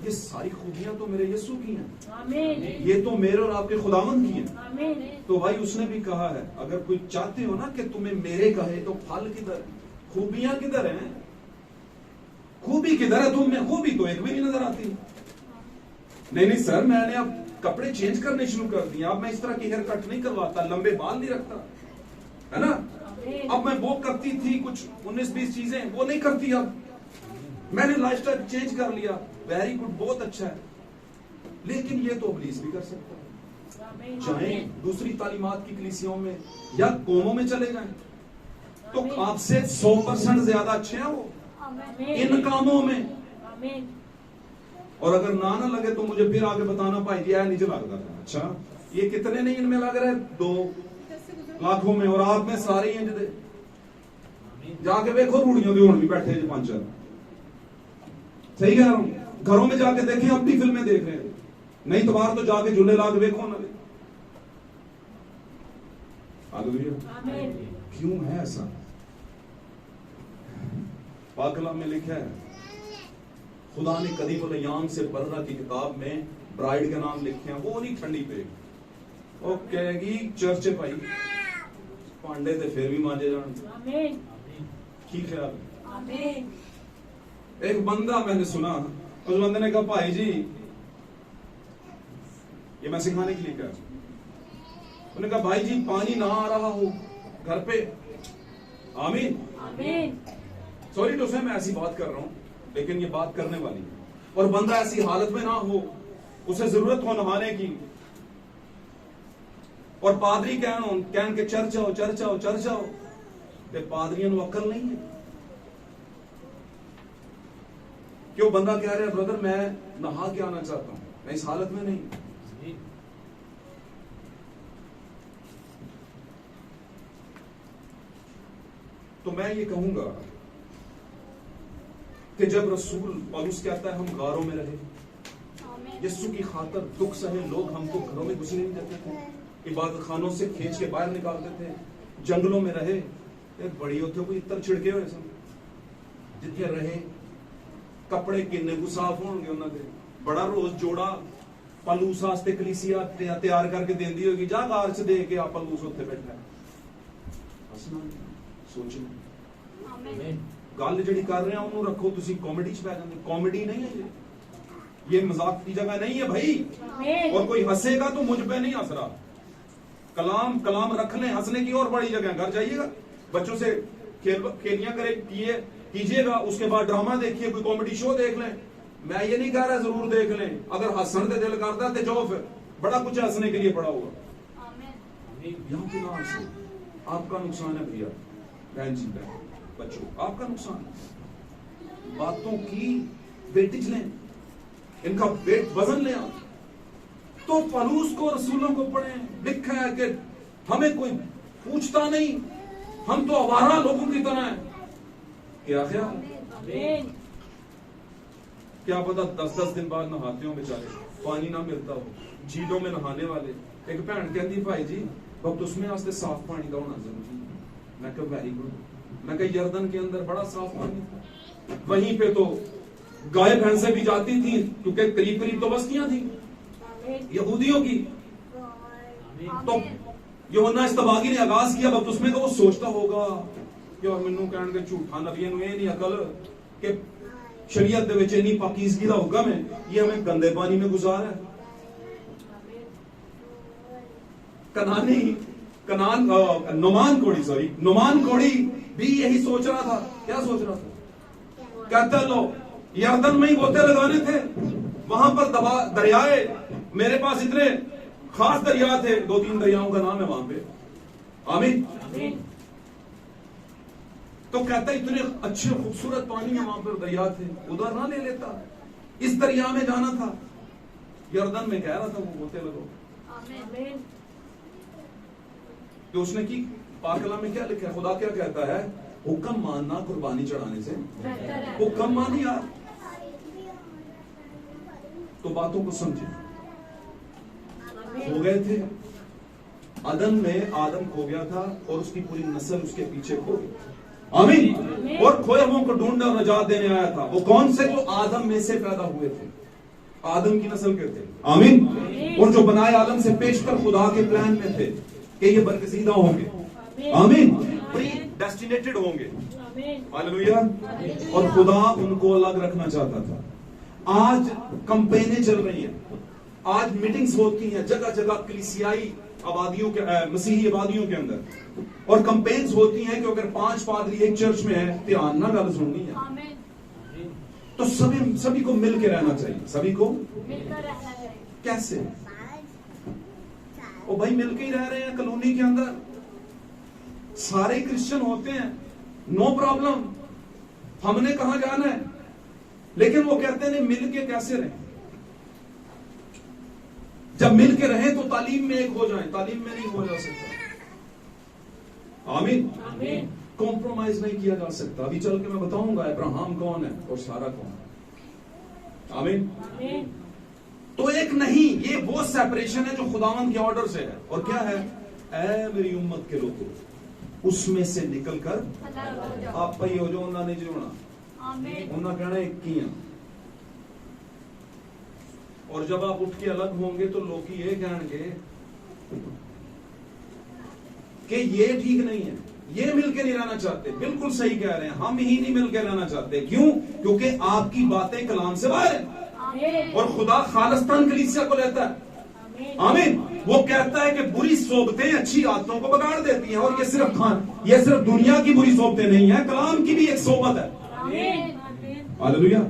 ये सारी खूबियां तो मेरे यीशु की हैं, आमीन। ये तो मेरे और आपके खुदावंद की हैं। आमीन। तो भाई उसने भी कहा है, अगर कोई चाहते हो ना कि तुम्हें मेरे कहे तो फल किधर, खूबियां किधर हैं? खूबी किधर है तुम में? खूबी तो एक भी नहीं नजर आती। नहीं सर, मैंने अब कपड़े चेंज करने शुरू कर दिए, अब मैं इस तरह की हेयर कट नहीं करवाता, लंबे बाल नहीं रखता, है ना। अब मैं वो करती थी कुछ 19-20 चीजें, वो नहीं करती। अब मैंने लाइफस्टाइल चेंज कर लिया, वेरी गुड, बहुत अच्छा है। लेकिन ये तो इब्लीस भी कर सकता है। जाएं दूसरी तालीमात की कलीसियाओं में या कौमों में चले जाएं, तो आपसे 100% ज्यादा अच्छे हैं वो इन कामों में। आमीन। और अगर ना लगे तो मुझे फिर आगे बताना, भाई जी नीचे लग रहा है। अच्छा, ये कितने नहीं इनमें लग रहे? 2 लाखों में, और आप में सारे ही हैं। जाके देखो रूढ़ियों के भी बैठे हैं 5-4। सही कह रहा हूं। घरों में जाके देखें, अब भी फिल्में देख रहे हैं, नहीं तो बाहर तो जाके झूले लाग देखो ना। आमीन। क्यों है ऐसा? पाक कलाम में लिखा है, खुदा ने कदीमुल अय्याम से बर्रा की किताब में ब्राइड के नाम लिखे हैं। वो नहीं ठंडी पे वो कहेगी चर्च भाई पांडे थे फिर भी मांजे जान। आमीन। की ख्याल? आमीन। एक बंदा मैंने सुना, उस बंदे ने कहा भाई जी, ये मैं सिखाने के लिए कहा। उन्होंने कहा भाई जी, पानी ना आ रहा हो घर पे आमीन। आमीन। सॉरी टू से मैं ऐसी बात कर रहा हूं, लेकिन ये बात करने वाली है। और बंदा ऐसी हालत में ना हो, उसे जरूरत हो नहाने की, और पादरी कहन के चर्च आओ चर्च आओ चर्च आओ, ते पादरियों को अक्ल नहीं है। क्यों बंदा कह रहा है ब्रदर मैं नहा के आना चाहता हूं, मैं इस हालत में नहीं। तो मैं ये कहूंगा कि जब रसूल पौलुस कहता है हम गारों में रहे, यीशु की खातर दुख सहे, लोग हमको घरों में घुसने नहीं देते थे, इबादत खानों से खींच के बाहर निकालते थे, जंगलों में रहे, बड़ी होते कोई इतर छिड़के हुए सब जिथे रहे, कपड़े किन्ने को साफ होंगे उन्होंने, बड़ा रोज जोड़ा पलूस वास्ते कलीसिया तैयार करके देंदी होगी, जा कार च दे के आप पलूस उत्ते बैठा हसना सोचना। गल जी कर रहे हैं उन्होंने रखो, तुसी कॉमेडी च पै जाते, कॉमेडी नहीं है ये मजाक की जगह नहीं है भाई। और कोई हंसेगा तो मुझ पे नहीं हंस रहा, कलाम कलाम रख लें, हंसने की और बड़ी जगह। घर जाइएगा बच्चों से खेलियां कीजिएगा, उसके बाद ड्रामा देखिए, कोई कॉमेडी शो देख लें। मैं ये नहीं कह रहा जरूर देख लें, अगर हंसन दे दिल करता है तो जाओ, फिर बड़ा कुछ हंसने के लिए पड़ा हुआ। यहाँ पे ना हंसे, आपका नुकसान है भैया, बहन जी बहन बच्चों, आपका नुकसान है। बातों की वेटेज लें, इनका वेट वजन लें आप। तो पलूस को रसूलों को पढ़ें, लिखा है कि हमें कोई पूछता नहीं, हम तो आवारा लोगों की तरह हैं। क्या ख्याल? क्या पता 10-10 दिन बाद नहाते हो बेचारे, पानी ना मिलता हो, झीलों में नहाने वाले। एक भैन कहती भाई जी बपतिस्मे वास्ते साफ पानी का होना जरूरी है। मैं कहा वेरी गुड। मैं कहा यर्दन के अंदर बड़ा साफ पानी था, वहीं पे तो गाय भैंसें भी जाती थी, क्योंकि करीब करीब तो बस्तियां थी यहूदियों की। तो यूहन्ना इस्तबागी ने आगाज किया बपतिस्मे का, वो सोचता होगा कि और मैनू कहणगे झूठा नबियां नूं ये नहीं अकल कि शरीयत दे विच इन्नी पाकीज़गी दा हुक्म है, ये हमें गंदे पानी में गुजार है। नुमान कोड़ी भी यही सोच रहा था। क्या सोच रहा था? कहता लो यर्दन में ही गोते लगाने थे, वहां पर दरियाए, मेरे पास इतने खास दरिया थे, 2-3 दरियाओं का नाम है वहां पे। आमीन। तो कहता इतने अच्छे खूबसूरत पानी है वहां पर, दरिया थे, उधर ना ले लेता, इस दरिया में जाना था। यर्दन में कह रहा था वो गोते लगो। तो उसने की पाकला में क्या लिखा है? खुदा क्या कहता है? हुक्म मानना कुर्बानी चढ़ाने से, हुक्म मान यार। तो बातों को समझे, खो गए थे अदन में, आदम खो गया था और उसकी पूरी नस्ल उसके पीछे खो गई। आमीन। और खोए हुओं को ढूंढने और नजात देने आया था। वो कौन से? जो आदम में से पैदा हुए थे, आदम की नस्ल के थे। आमीन। और जो बनाए आदम से पेशतर खुदा के प्लान में थे कि ये बरकसीदा होंगे। आमीन। प्री डेस्टिनेटेड होंगे। हालेलुया। और खुदा उनको अलग रखना चाहता था। आज कैंपेनें चल रही हैं, आज मीटिंग्स होती हैं जगह जगह कलीसियाई आबादियों के, मसीही आबादियों के अंदर, और कैंपेन्स होती हैं कि अगर 5 पादरी एक चर्च में है, ध्यान ना गल सुननी है। तो सभी को मिल के रहना चाहिए, सभी को मिलकर रहना चाहिए। कैसे? ओ भाई मिलके ही रह रहे हैं कॉलोनी के अंदर, सारे क्रिश्चियन होते हैं, नो प्रॉब्लम, हमने कहां जाना है। लेकिन वो कहते हैं मिलके कैसे रहें? जब मिलके रहें तो तालीम में एक हो जाएं, तालीम में नहीं हो जा सकता। आमीन। कॉम्प्रोमाइज नहीं किया जा सकता। अभी चल के मैं बताऊंगा अब्राहम कौन है और सारा कौन है। आमीन। तो एक नहीं, ये वो सेपरेशन है जो खुदावंद के ऑर्डर से है। और क्या है? ऐ मेरी उम्मत के लोगों, उसमें से निकलकर आप ही हो जो उन्होंने नहीं होना, उन्होंने कहना एक ही है। और जब आप उठ के अलग होंगे तो लोग ये कहेंगे कि ये ठीक नहीं है, ये मिलके नहीं रहना चाहते। बिल्कुल सही कह रहे हैं, हम ही नहीं मिलके रहना चाहते। क्यों? क्योंकि आपकी बातें कलाम से बाहर है और खुदा खालिस्तान कलीसिया को लेता है। आमीन। वो कहता है कि बुरी सोबतें अच्छी आदतों को बिगाड़ देती हैं, और ये सिर्फ दुनिया की बुरी सोबतें नहीं है, कलाम की भी एक सोबत है। हालेलुया।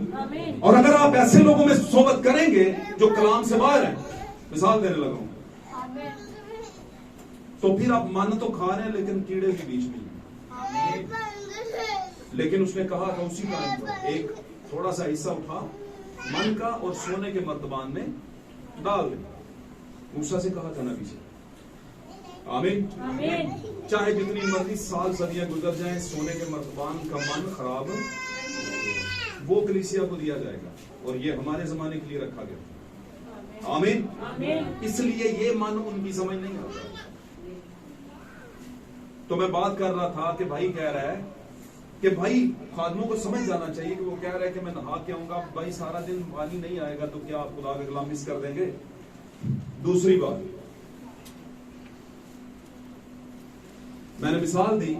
और अगर आप ऐसे लोगों में सोबत करेंगे जो कलाम से बाहर हैं, मिसाल देने लगा हूं, तो फिर आप मन तो खा रहे हैं लेकिन कीड़े के बीच में। लेकिन उसने कहा था उसी टाइम पर एक थोड़ा सा हिस्सा उठा मन का और सोने के मर्तबान में डाल दे। मूसा से कहा था नबी से। आमीन। चाहे जितनी मर्जी साल सदियां गुजर जाएं, सोने के मर्तबान का मन खराब वो कलीसिया को दिया जाएगा, और ये हमारे जमाने के लिए रखा गया। आमीन। इसलिए ये मन उनकी समझ नहीं आता। तो मैं बात कर रहा था कि भाई कह रहा है कि भाई खादमों को समझ जाना चाहिए कि वो कह रहा है कि मैं नहा के आऊंगा, भाई सारा दिन पानी नहीं आएगा तो क्या आप खुदा का कलाम मिस कर देंगे। दूसरी बात, मैंने मिसाल दी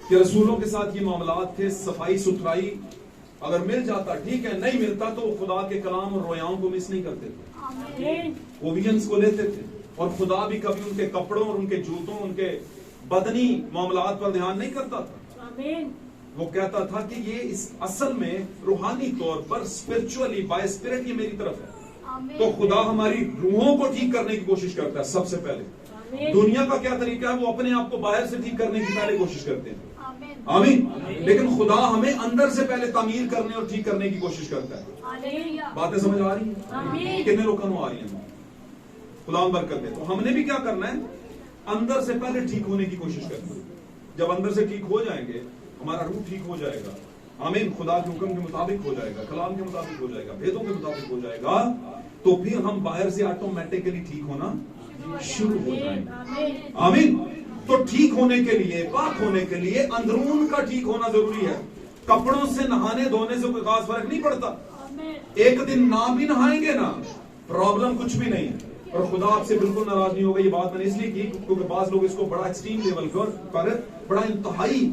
कि रसूलों के साथ ये मामलात थे, सफाई सुथराई अगर मिल जाता ठीक है, नहीं मिलता तो वो खुदा के कलाम और रोयाओं को मिस नहीं करते थे, ओबियंस को लेते थे, और खुदा भी कभी उनके कपड़ों और उनके जूतों, उनके बदनी मामलात पर ध्यान नहीं करता था। वो कहता था कि ये इस असल में रूहानी तौर पर स्पिरिचुअली बाय स्पिरिट ये मेरी तरफ है। तो खुदा हमारी रूहों को ठीक करने की कोशिश करता है सबसे पहले। दुनिया का क्या तरीका है, वो अपने आप को बाहर से ठीक करने की पहले कोशिश करते हैं। आमीन। लेकिन खुदा हमें अंदर से पहले तामीर करने और ठीक करने की कोशिश करता है। बातें समझ आ रही है? कितने लोगों को आ रही है? खुदा बरकत दे। तो हमने भी क्या करना है, अंदर से पहले ठीक होने की कोशिश करना है। जब अंदर से ठीक हो जाएंगे, हमारा रूह ठीक हो जाएगा। आमीन। खुदा के हुक्म के मुताबिक हो जाएगा, कलाम के मुताबिक हो जाएगा, भेदों के मुताबिक हो जाएगा, तो फिर हम बाहर से ऑटोमेटिकली ठीक होना शुरू हो जाएंगे। आमीन। तो ठीक होने के लिए, पाक होने के लिए अंदरून का ठीक होना जरूरी है। कपड़ों से नहाने धोने से कोई खास फर्क नहीं पड़ता। एक दिन ना भी नहाएंगे ना, प्रॉब्लम कुछ भी नहीं है, और खुदा आपसे बिल्कुल नाराज नहीं होगा। ये बात मैंने इसलिए की क्योंकि बाज लोग इसको बड़ा एक्सट्रीम लेवल पर बड़ा इंतहाई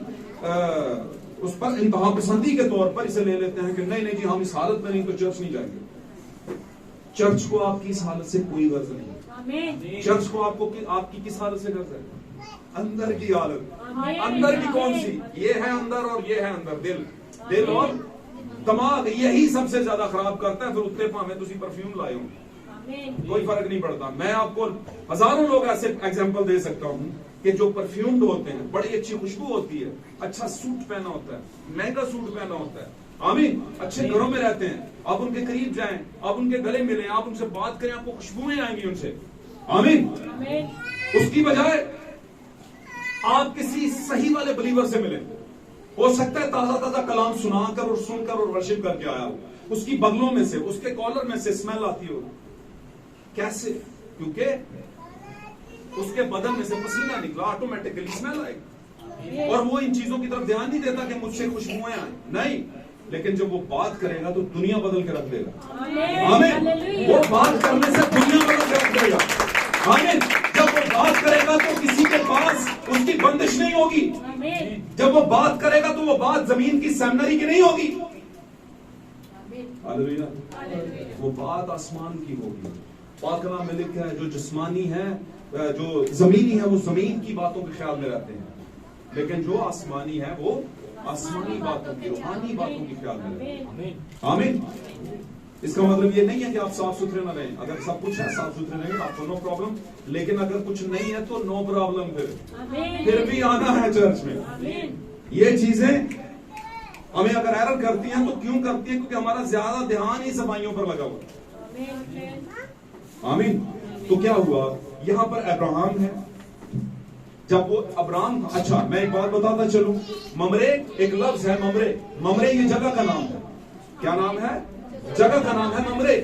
उस पर इंतहा पसंदी के तौर पर इसे ले लेते हैं कि नहीं नहीं जी हम इस हालत में नहीं तो चर्च नहीं जाएंगे। चर्च को आपकी इस हालत से कोई गर्ज नहीं। चर्च को आपकी किस हालत से गर्ज है? अंदर की हालत। अंदर की कौन सी? ये है अंदर और ये है अंदर, दिल और दिमाग, यही सबसे ज्यादा खराब करता है। फिर उत्ते भावे तुसी परफ्यूम लाए हो, कोई फर्क नहीं पड़ता। मैं आपको हजारों लोग ऐसे एग्जांपल दे सकता हूं कि जो परफ्यूम्ड होते हैं, बड़ी अच्छी खुशबू होती है, अच्छा सूट पहना होता है, महंगा सूट पहना होता है, आमीन, अच्छे घरों में रहते हैं, आप उनके करीब जाएं, आप उनके गले मिलें, आप उनसे बात करें, आपको खुशबुएं आएंगी उनसे। आमीन। उसकी बजाय आप किसी सही वाले बिलीवर से मिलें, हो सकता है ताजा ताजा कलाम सुनाकर और सुनकर और वर्शिप करके आया हो, उसकी बगलों में से, उसके कॉलर में से स्मेल आती हो। कैसे? क्योंकि उसके बदन में से पसीना निकला, ऑटोमेटिकली स्मेल आएगी। और वो इन चीजों की तरफ ध्यान नहीं देता कि मुझसे खुशबुएं आए, नहीं, लेकिन जब वो बात करेगा तो दुनिया बदल के रख देगा। आमीन। वो बात करने से दुनिया बदल के रख देगा। आमीन। जब वो बात करेगा तो किसी के पास उसकी बंदिश नहीं होगी। जब वो बात करेगा तो वो बात जमीन की सेमिनरी की नहीं होगी। हालेलुया। वो बात आसमान की होगी। पाक कलाम में लिखा है जो जिस्मानी है, जो जमीनी है, वो जमीन की बातों के ख्याल में रहते हैं, लेकिन जो आसमानी है वो आसमानी बातों की, रूहानी बातों की ख्याल में रहते हैं। आमीन। इसका मतलब ये नहीं है कि आप साफ सुथरे ना रहें। अगर सब कुछ है, साफ सुथरे रहें, आपको नो प्रॉब्लम, लेकिन अगर कुछ नहीं है तो नो प्रॉब्लम। फिर भी आना है चर्च में। ये चीजें हमें अगर एरर करती हैं तो क्यों करती है? क्योंकि हमारा ज्यादा ध्यान ही सफाइयों पर लगा हुआ। आमीन। तो क्या हुआ, यहां पर अब्राहम है। जब वो अब्राहम, अच्छा मैं एक बात बताता चलूं, ममरे एक लफ्ज है, ममरे ये जगह का नाम है। क्या नाम है? जगह का नाम है ममरे।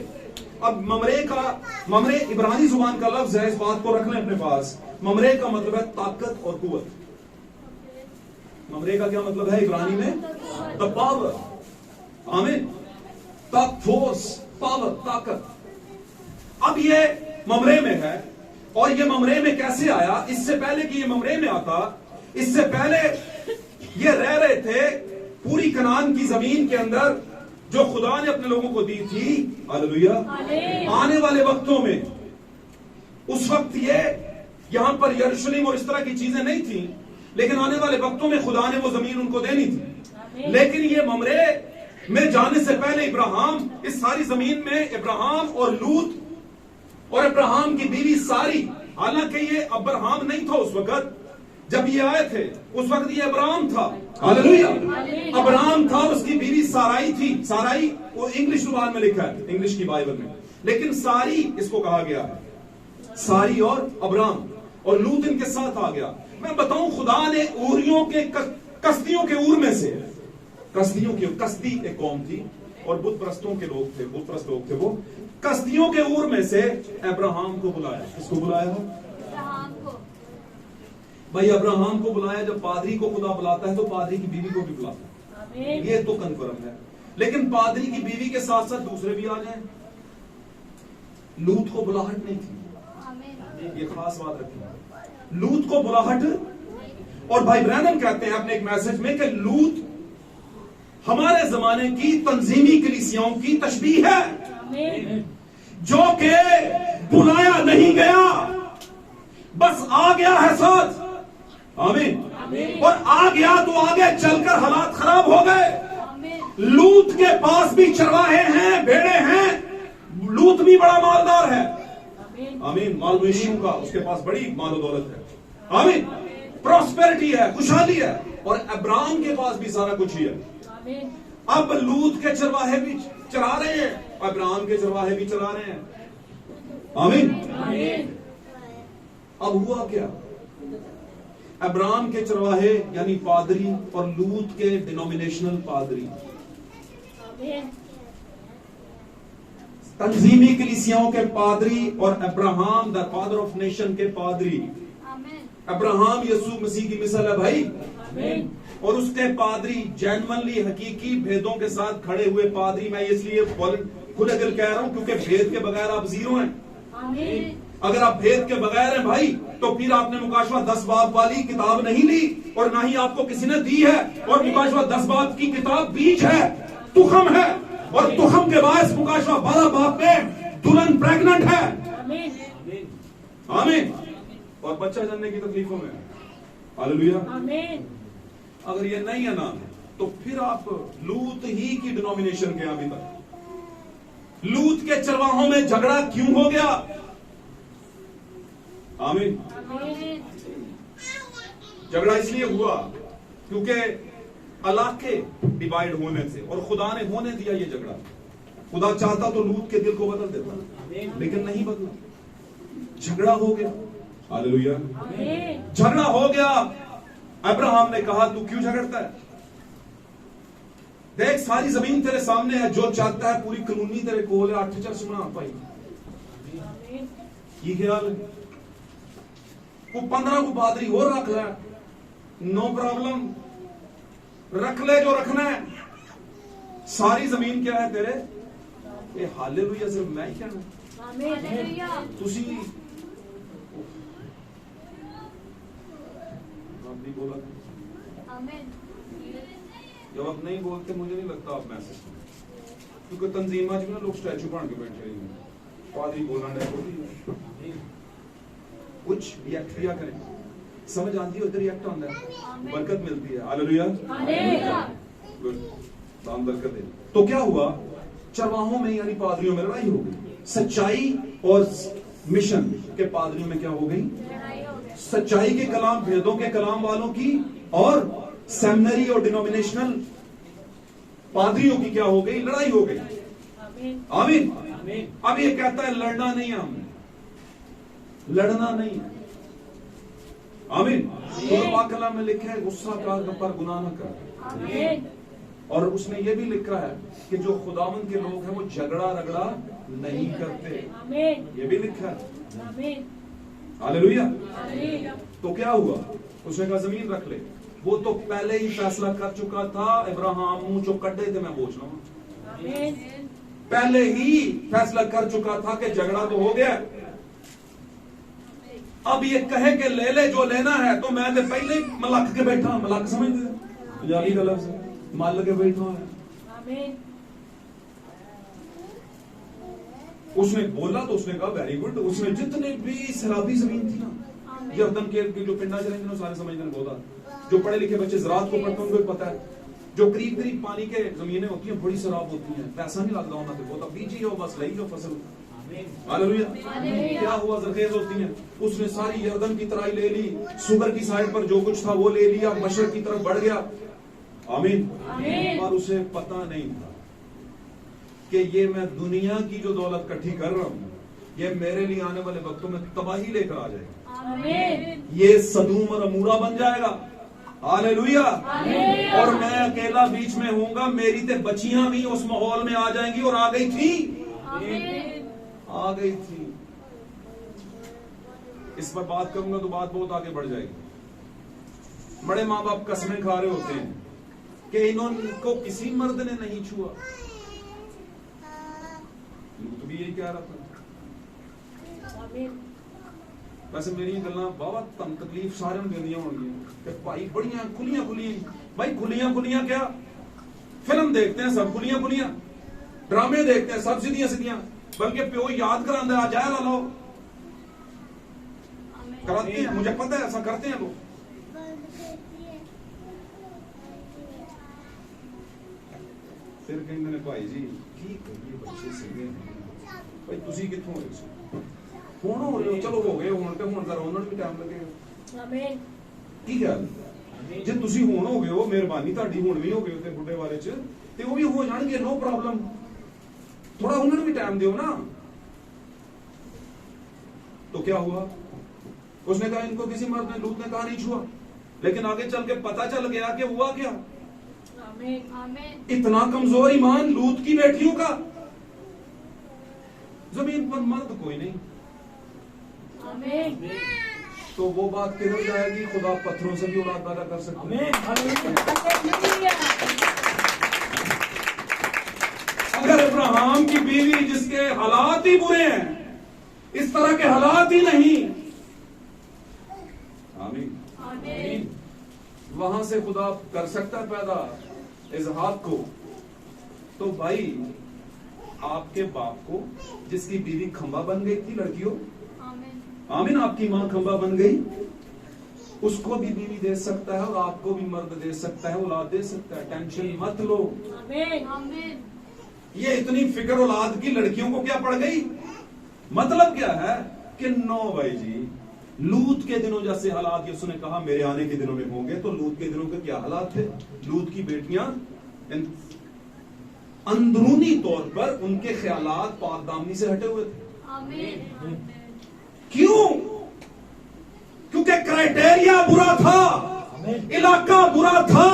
अब ममरे इब्रानी जुबान का लफ्ज है, इस बात को रख लें अपने पास। ममरे का मतलब है ताकत और कुव्वत। ममरे का क्या मतलब है इब्रानी में? The power. आमीन। फोर्स, पावर, ताकत। अब ये ममरे में है, और ये ममरे में कैसे आया? इससे पहले कि ये ममरे में आता, इससे पहले ये रह रहे थे पूरी कनान की जमीन के अंदर जो खुदा ने अपने लोगों को दी थी। हालेलुया। आने वाले वक्तों में उस वक्त ये यहां पर यरूशलेम और इस तरह की चीजें नहीं थी, लेकिन आने वाले वक्तों में खुदा ने वो जमीन उनको देनी थी। लेकिन ये ममरे में जाने से पहले इब्राहिम, इस सारी जमीन में इब्राहिम और लूत और इब्राहिम की बीवी सारी, हालांकि ये अब्राहम नहीं था उस वक्त जब ये आए थे, उस वक्त ये अब्राहम था। हालेलुया। अब्राहम था, उसकी बीवी साराई थी। साराई वो इंग्लिश जुबान में लिखा है, इंग्लिश की बाइबल में, लेकिन सारी इसको कहा गया है, सारी और अब्राहम, और लूत इनके साथ आ गया। मैं बताऊं, खुदा ने ऊरियों के कस्तियों के ऊर में से, कस्ती एक कौम थी और बुत परस्तों के लोग थे, बुत परस्त लोग थे वो, कस्तियों के ऊर में से अब्राहम को बुलाया। किसको बुलाया? अब्राहम को। भाई अब्राहम को बुलाया। जब पादरी को खुदा बुलाता है तो पादरी की बीवी को भी बुलाता है, ये तो कन्फर्म है। लेकिन पादरी की बीवी के साथ साथ दूसरे भी आ जाए। लूत को बुलाहट नहीं थी, ये खास बात रखिए, लूत को बुलाहट। और भाई ब्रैनम कहते हैं अपने एक मैसेज में कि लूत हमारे जमाने की तंजीमी कलीसियाओं की तशबीह है, जो कि बुलाया नहीं गया, बस आ गया है साथ। आमीन। और आ गया तो आगे चलकर हालात खराब हो गए। लूत के पास भी चरवाहे हैं, भेड़े हैं, लूत भी बड़ा मालदार है। आमीन। माल मवेशियों का उसके पास बड़ी मालो दौलत है। आमीन। प्रॉस्पेरिटी है, खुशहाली है, और अब्राहम के पास भी सारा कुछ ही है। अब लूत के चरवाहे भी चरा रहे हैं, अब्राहम के चरवाहे भी चरा रहे हैं। आमीन। अब हुआ क्या? अब्राहम के चरवाहे यानी पादरी और लूत के डिनोमिनेशनल पादरी, तंजीमी कलीसियाओं के पादरी, और Abraham the father of nation के पादरी। अब्राहम यीशु मसीह की मिसाल है भाई। और उसके पादरी जेन्युइनली हकीकी भेदों के साथ खड़े हुए पादरी। मैं इसलिए खुले दिल कह रहा हूं क्योंकि भेद के बगैर आप जीरो हैं। अगर आप भेद के बगैर हैं भाई, तो फिर आपने मुकाशवा 10 बाब वाली किताब नहीं ली, और ना ही आपको किसी ने दी है। और मुकाशवा 10 बाब की किताब बीज है, तुखम है, और तुखम के बाद मुकाशवा 12 बाब में दुल्हन प्रेग्नेंट है। आमीन। और बच्चा जनने की तकलीफों में। हालेलुया। अगर ये नहीं है ना, तो फिर आप लूत ही की डिनोमिनेशन के अभी तक। लूत के चरवाहों में झगड़ा क्यों हो गया? आमीन। झगड़ा इसलिए हुआ क्योंकि इलाके डिवाइड होने से, और खुदा ने होने दिया ये झगड़ा। खुदा चाहता तो लूत के दिल को बदल देता, लेकिन नहीं बदला, झगड़ा हो गया। हालेलुया। झगड़ा हो गया। अब्राहम ने कहा, तू क्यों झगड़ता है? देख सारी जमीन तेरे सामने है, जो चाहता है पूरी कलोनी तेरे कोल है, 8 चर्च बना पाई। ये ख्याल है, वो 15 को पादरी और रख ले, नो प्रॉब्लम, रख ले जो रखना है। सारी जमीन क्या है तेरे? ये हालेलुया सिर्फ मैं ही कहना, तुसी आप भी बोला। जब आप नहीं बोलते मुझे नहीं लगता आप मैसेज, क्योंकि तंजीमा जी ना लोग स्टैचू बन के बैठे हैं, पादरी बोलना है, कुछ रिएक्ट किया करें, समझ आती है तो रिएक्ट होता है, बरकत मिलती है। हालेलुया। गुड, दान बरकत दे। तो क्या हुआ? चरवाहों में यानी पादरियों में लड़ाई हो गई। सच्चाई और मिशन के पादरियों में क्या हो गई? सच्चाई के कलाम, भेदों के कलाम वालों की, और सेमिनरी और डिनोमिनेशनल पादरियों की क्या हो गई? लड़ाई हो गई। आमीन। अब ये कहता है लड़ना नहीं है, हमने लड़ना नहीं है। आमीन। तो पाक कलाम में लिखा है, गुस्सा कर पर गुनाह न कर। और उसने ये भी लिखा है कि जो खुदावंद के लोग हैं वो झगड़ा रगड़ा नहीं करते, ये भी लिखा है। हालेलुया। तो क्या हुआ? उसने कहा जमीन रख ले। वो तो पहले ही फैसला कर चुका था, इब्राहिम मुंह जो कड्डे थे मैं बोझ रहा हूं, पहले ही फैसला कर चुका था कि झगड़ा तो हो गया। अब ये कहे कि ले ले जो लेना है, तो मैं पहले ही मलक के बैठा, मलक समझते पंजाबी का लफ्ज़ है, मल के बैठा है। उसने बोला तो उसने कहा वेरी गुड। उसने जितने भी सैलाबी जमीन थी ना, यर्दन के जो पिंडा चलेंगे ना सारे समझने बोला। जो पढ़े लिखे बच्चे ज़राअत को पढ़ते हैं उनको पता है, जो करीब करीब पानी के जमीनें होती हैं बड़ी शराब होती हैं, पैसा नहीं लगता उन्होंने बहुत बीजी हो बस लई जो फसल। हालेलुया। क्या हुआ, जरखेज होती हैं। उसने सारी यर्दन की तराई ले ली, सुगर की साइड पर जो कुछ था वो ले लिया, मशरक की तरफ बढ़ गया। आमीन। और उसे पता नहीं था कि ये मैं दुनिया की जो दौलत इकट्ठी कर रहा हूं ये मेरे लिए आने वाले वक्तों में तबाही लेकर आ जाएगा। ये सदूम और अमूरा बन जाएगा। हालेलुया। और मैं अकेला बीच में होऊंगा, मेरी ते बच्चियां भी उस माहौल में आ जाएंगी और आ गई थी, आ गई थी। इस पर बात करूंगा तो बात बहुत आगे बढ़ जाएगी। बड़े माँ बाप कसमें खा रहे होते हैं कि इनको किसी मर्द ने नहीं छुआ। लूत भी यही कह रहा था। वैसे मेरी गल्लां बाबा तन तकलीफ सारे देनियां होंगी कि भाई बड़ियां खुलियां खुलियां, भाई खुलियां खुलियां क्या, फिल्म देखते हैं सब खुलियां खुलियां, ड्रामे देखते हैं सब सीधियां सीधियां, बल्कि प्यो याद करांदा आ जाए ला लो कराते हैं। मुझे पता है ऐसा करते हैं लोग। फिर कहते ने भाई जी की करिए बच्चे सीधे भाई तुसी कित्थों होए सी ਹੁਣ ਹੋ ਰਹੇ ਹੋ, ਚਲੋ ਹੋ ਗਏ ਹੁਣ ਤੇ ਹੁਣ ਜ਼ਰਾ ਉਹਨਾਂ ਨੂੰ ਵੀ ਟਾਈਮ ਲੱਗੇਗਾ। ਆਮੀਨ। ਕੀ ਗੱਲ ਜੇ ਤੁਸੀਂ ਹੁਣ ਹੋ ਗਏ ਹੋ, ਮਿਹਰਬਾਨੀ ਤੁਹਾਡੀ ਹੁਣ ਵੀ ਹੋ ਗਏ ਹੋ ਤੇ ਬੁੱਢੇ ਬਾਰੇ ਚ ਤੇ ਉਹ ਵੀ ਹੋ ਜਾਣਗੇ, नो प्रॉब्लम। थोड़ा उन्होंने भी टाइम दो ना। तो क्या हुआ, उसने कहा इनको किसी मर्द ने, लूत ने कहा नहीं छुआ, लेकिन आगे चल के पता चल गया कि हुआ क्या। इतना कमजोर ईमान लूत की बेटियों का, जमीन पर मर्द कोई नहीं। तो वो बात किधर जाएगी, खुदा पत्थरों से भी औलाद पैदा कर सकता है। अगर अब्राहम की बीवी जिसके हालात ही बुरे हैं, इस तरह के हालात ही नहीं, आमीन, वहां से खुदा कर सकता है पैदा इसहाक को। तो भाई आपके बाप को जिसकी बीवी खंबा बन गई थी, लड़कियों आमीन, आपकी मां खंबा बन गई, उसको भी बीवी दे सकता है और आपको भी मर्द दे सकता है, औलाद दे सकता है। टेंशन मत लो। आमीन। ये इतनी फिक्र औलाद की लड़कियों को क्या पड़ गई। मतलब क्या है कि नो भाई जी, लूत के दिनों जैसे हालात, ये उसने कहा मेरे आने के दिनों में होंगे, तो लूत के दिनों के क्या हालात थे। लूत की बेटियां अंदरूनी तौर पर उनके ख्यालात पाकदामनी से हटे हुए थे। क्यों, क्योंकि क्राइटेरिया बुरा था, इलाका बुरा था,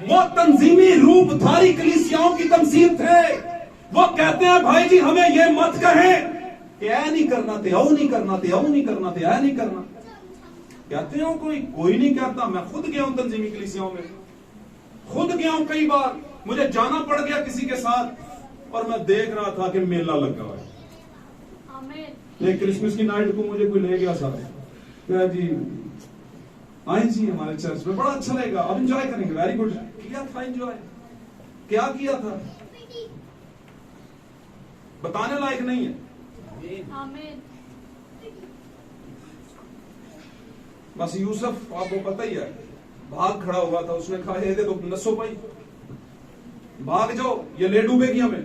वो तंजीमी रूपधारी कलीसियाओं की तमसील थे। वो कहते हैं भाई जी हमें ये मत कहें कि ऐ नहीं करना थे, ओ नहीं करना थे, ओ नहीं करना थे, ऐ नहीं करना। कहते हो कोई नहीं कहता। मैं खुद गया हूं तंजीमी कलीसियाओं में, खुद गया हूं कई बार, मुझे जाना पड़ गया किसी के साथ और मैं देख रहा था कि मेला लगा हुआ है। एक क्रिसमस की नाइट को मुझे कोई ले गया साथ, कहा जी आए जी हमारे चर्च में, बड़ा अच्छा लगेगा, अब एंजॉय करेंगे। वेरी गुड, किया था एंजॉय। क्या किया था बताने लायक नहीं है। बस यूसुफ आपको पता ही है, भाग खड़ा हुआ था, उसने कहा ये दे दो नसो भाई, भाग जाओ, ये ले डूबेगी हमें।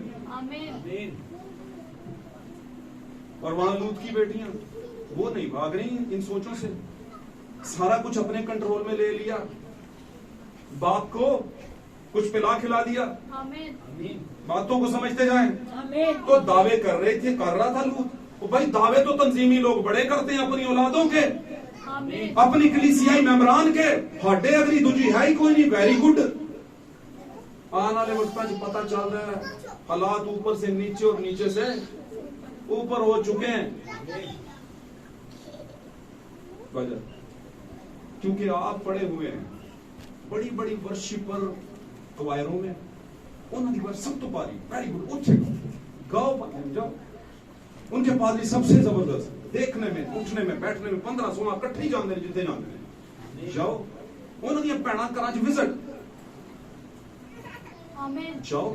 और वहां लूत की बेटियां वो नहीं भाग रही इन सोचों से, सारा कुछ अपने कंट्रोल में ले लिया, बाप को कुछ पिला खिला दिया। बातों को समझते जाएं। तो दावे कर रहे थे, कर रहा था लूत। तो भाई दावे तो तंजीमी लोग बड़े करते हैं अपनी औलादों के, अपनी कलीसियाई मेंबरान के। हाडे अगली दूजी है ही कोई नहीं। Very good. आने वाले वक्त में पता चल रहा है हालात ऊपर से नीचे और नीचे से ऊपर हो चुके हैं। वजह क्योंकि आप पड़े हुए हैं बड़ी बड़ी वर्शिपर कवायरों में, उन्होंने बार सब तो पारी वेरी गुड, उठे गाओ जाओ। उनके पादरी सबसे जबरदस्त, देखने में, उठने में, बैठने में 15-16 कट्ठी जाते हैं जितने जाते हैं। जाओ उन्होंने भैन घर विजिट जाओ,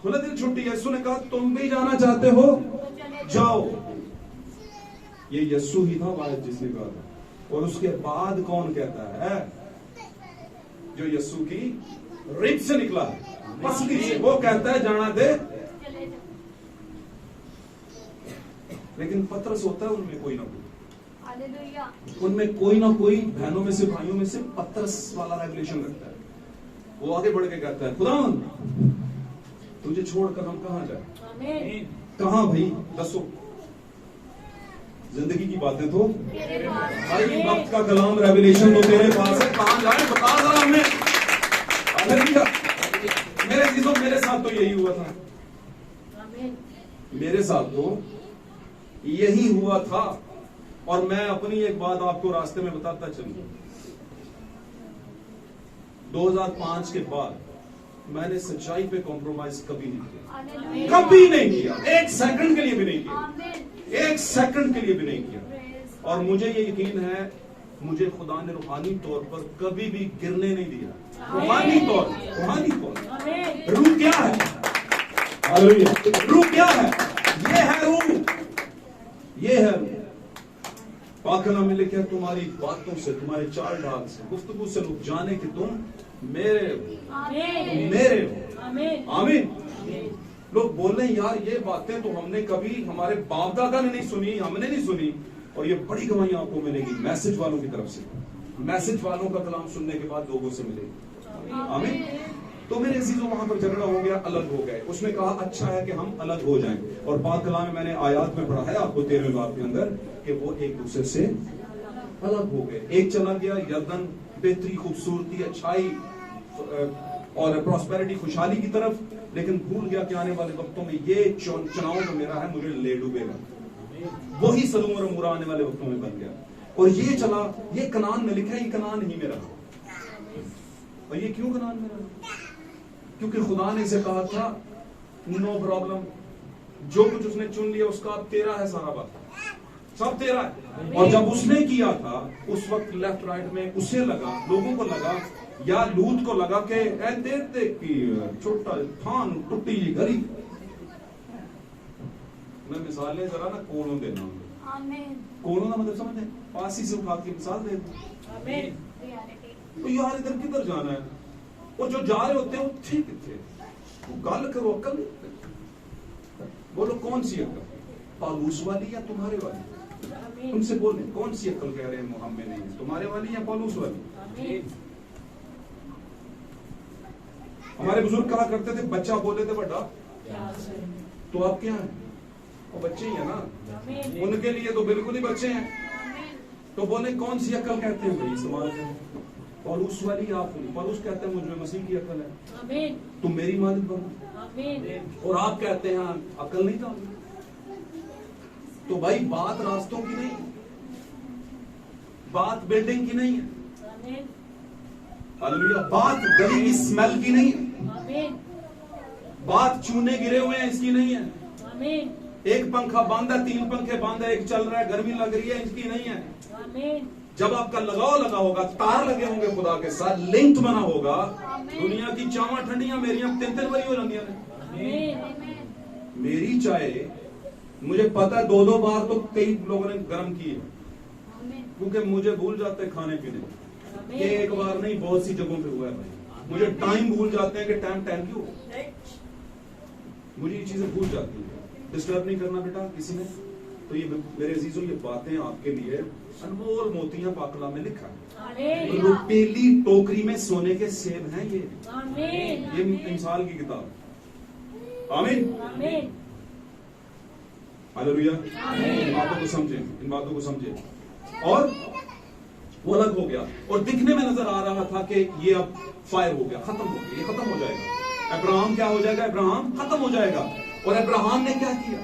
खुला दिल छुट्टी। यीशु ने कहा तुम भी जाना चाहते हो, तो चले जाओ। ये यीशु ही था वाहिद जिसने कहा था। और उसके बाद कौन कहता है? जो यीशु की रिब से निकला है, पसली से, वो कहता है जाना दे। चले जाओ। लेकिन पतरस होता है उनमें कोई ना कोई, हालेलुया। उनमें कोई ना कोई बहनों में से, भाइयों में से पतरस वाला रेवलेशन रखता है। वो आगे बढ़ के कहता है खुदावंद तुझे छोड़कर हम कहां जाए? आमीन। कहां भाई? दसो। जिंदगी की बातें तो तेरे पास भाई, वक्त का कलाम रेवलेशन तो तेरे पास है, कहां जाए बता जरा हमें। हालेलुया। मेरे चीजों, मेरे साथ तो यही हुआ था, आमीन। मेरे साथ तो यही हुआ था। और मैं अपनी एक बात आपको रास्ते में बताता चलूं। 2005 के बाद मैंने सच्चाई पे कॉम्प्रोमाइज कभी नहीं किया, हालेलुया। कभी नहीं किया, एक सेकंड के लिए भी नहीं किया, आमीन। एक सेकंड के लिए भी नहीं किया। प्रेज और मुझे ये यकीन है, मुझे खुदा ने रूहानी तौर पर कभी भी गिरने नहीं दिया। रूहानी तौर, रूहानी तौर। आमीन। रूह क्या है? हालेलुया। रूह क्या है? ये है रूह, ये है रूह। पाकना में लिखा है तुम्हारी बातों से, तुम्हारे चाल ढाल से, गुफ्तगू से लोग जाने कि तुम मेरे हो, आमीन। मेरे हो। आमीन। आमीन। लोग बोल रहे हैं यार ये बातें तो हमने कभी हमारे बाप दादा ने नहीं सुनी, हमने नहीं सुनी। और ये बड़ी गवाही आपको मिलेगी मैसेज वालों की तरफ से, मैसेज वालों का कलाम सुनने के बाद लोगों से मिलेगी। आमीन। तो मेरे अजीजों वहां पर झगड़ा हो गया, अलग हो गए। उसने कहा अच्छा है कि हम अलग हो जाएं। और पाक कलाम में मैंने आयात में पढ़ा है आपको 13वें बाब के अंदर कि वो एक दूसरे से अलग हो गए। एक चला गया यरदन बेहतरी, खूबसूरती, अच्छाई और प्रॉस्पेरिटी, खुशहाली की तरफ, लेकिन भूल गया कि आने वाले वक्तों में ये चुनाव जो मेरा है मुझे ले डूबेगा। वही सदूम और अमोरा आने वाले वक्तों में बन गया। और ये चला, ये कनान में लिखा है, ये कनान ही मेरा। और ये क्यों कनान मेरा? क्योंकि खुदा ने इसे कहा था नो प्रॉब्लम, जो कुछ उसने चुन लिया उसका अब तेरा है, सारा बात सब तेरा है। और जब उसने किया था उस वक्त लेफ्ट राइट में उसे लगा, लोगों को लगा या लूत को लगा कि ए देते की छोटा थान टुट्टी जी घरी। मैं मिसालें जरा ना कोणों देना, आमीन। कोणों का मतलब समझे, पासी से उठा के मिसाल दे। आमीन। रियलिटी। तो यार इधर किधर जाना है? और जो जा रहे होते हैं वो ठीक थे, वो गल करो, अक्ल बोलो कौन सी अक्ल, पालूस वाली या तुम्हारे वाली? आमीन। तुमसे बोले कौन सी अक्ल कह रहे हैं मोहम्मद नहीं, तुम्हारे वाली या पालूस वाली? आमीन। हमारे बुजुर्ग कहा करते थे बच्चा बोले थे बड़ा, तो आप क्या है? वो बच्चे ही है ना, आमीन। उनके लिए तो बिल्कुल ही बच्चे हैं। आमीन। तो बोले कौन सी अक्ल कहते हैं भाई समाज में? पौलुस वाली आप? पौलुस कहते हैं मुझमें मसीह की अकल है, आमीन। तुम मेरी मालिक बनो। आमीन। और आप कहते हैं अकल नहीं था। तो भाई बात रास्तों की नहीं, बात बिल्डिंग की नहीं है। आमीन। हालेलुया। बात गली की स्मेल की नहीं है, आमीन। बात चूने गिरे हुए हैं इसकी नहीं है, आमीन। एक पंखा बंद है, 3 पंखे बंद है, एक चल रहा है, गर्मी लग रही है, इसकी नहीं है। आमीन। जब आपका लगाव लगा होगा, तार लगे होंगे खुदा के साथ, लिंक बना होगा, दुनिया की चावा ठंडियां मेरियां 3-3 बरी हो जाती हैं। आमीन। मेरी चाय मुझे पता है 2-2 बार तो कई लोगों ने गर्म की है, आमीन। क्योंकि मुझे भूल जाते हैं खाने पीने। आमीन। ये एक बार नहीं, बहुत सी जगहों पे हुआ है भाई। मुझे टाइम भूल जाते हैं कि टाइम थैंक यू, मुझे ये चीजें भूल जाती हैं। डिस्टर्ब नहीं करना बेटा किसी ने। तो ये मेरे अजीजों, ये बातें आपके लिए अनमोल मोतियां पाकला में लिखा है। आमीन। रुपेली टोकरी में सोने के सेब हैं ये आमीन। इंसान की किताब। आमीन। आमीन। हालेलुया। आमीन। इन बातों को समझें, इन बातों को समझें। और वो अलग हो गया और दिखने में नजर आ रहा था कि ये अब फायर हो गया, खत्म हो गया, ये खत्म हो जाएगा। अब्राहम क्या हो जाएगा? अब्राहम खत्म हो जाएगा। और अब्राहम ने क्या किया?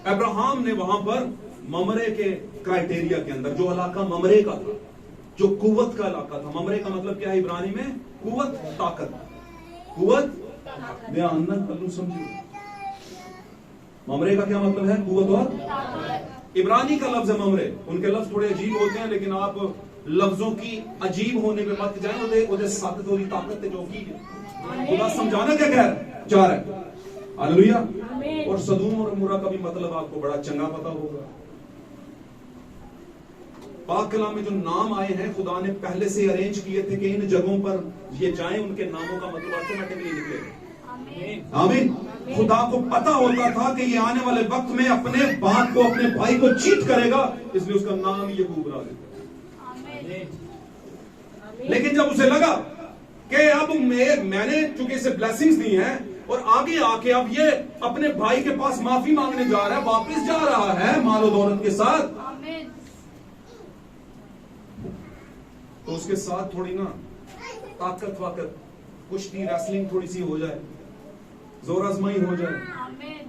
अब्राहम ने वहां पर ममरे के क्राइटेरिया के अंदर, जो इलाका ममरे का था, जो कुव्वत का इलाका था, ममरे का मतलब क्या है इब्रानी में? कुव्वत, ताकत, कुव्वत। ध्यान न पल्लू समझिए, ममरे का क्या मतलब है? कुव्वत और इब्रानी का लफ्ज है ममरे। उनके लफ्ज थोड़े अजीब होते हैं, लेकिन आप लफ्जों की अजीब होने पे मत जाए, ਉਹਦੇ ਉਹਦੇ ਸੱਤ ਥੋੜੀ ਤਾਕਤ ਤੇ ਜੋ ਕੀ है खुदा समझाना क्या कह रहा है, चाह रहा है। हालेलुया। और सदूम और अमोरा का भी मतलब आपको बड़ा चंगा पता होगा। पाक कलाम में जो नाम आए हैं खुदा ने पहले से अरेंज किए थे कि इन जगहों पर ये जाएं, उनके नामों का मतलब ऑटोमेटिकली निकलेगा। आमीन। खुदा को पता होता था कि ये आने वाले वक्त में अपने बाप को, अपने भाई को चीट करेगा, इसलिए उसका नाम यकूब रख देता। लेकिन जब उसे लगा कि अब मैंने चूंकि इसे ब्लेसिंग्स दी हैं और आगे आके अब ये अपने भाई के पास माफी मांगने जा रहा है, वापस जा रहा है मालो दौलत के साथ, तो उसके साथ थोड़ी ना ताकत वाकत, कुश्ती रेसलिंग थोड़ी सी हो जाए, जोर आजमाई हो जाए।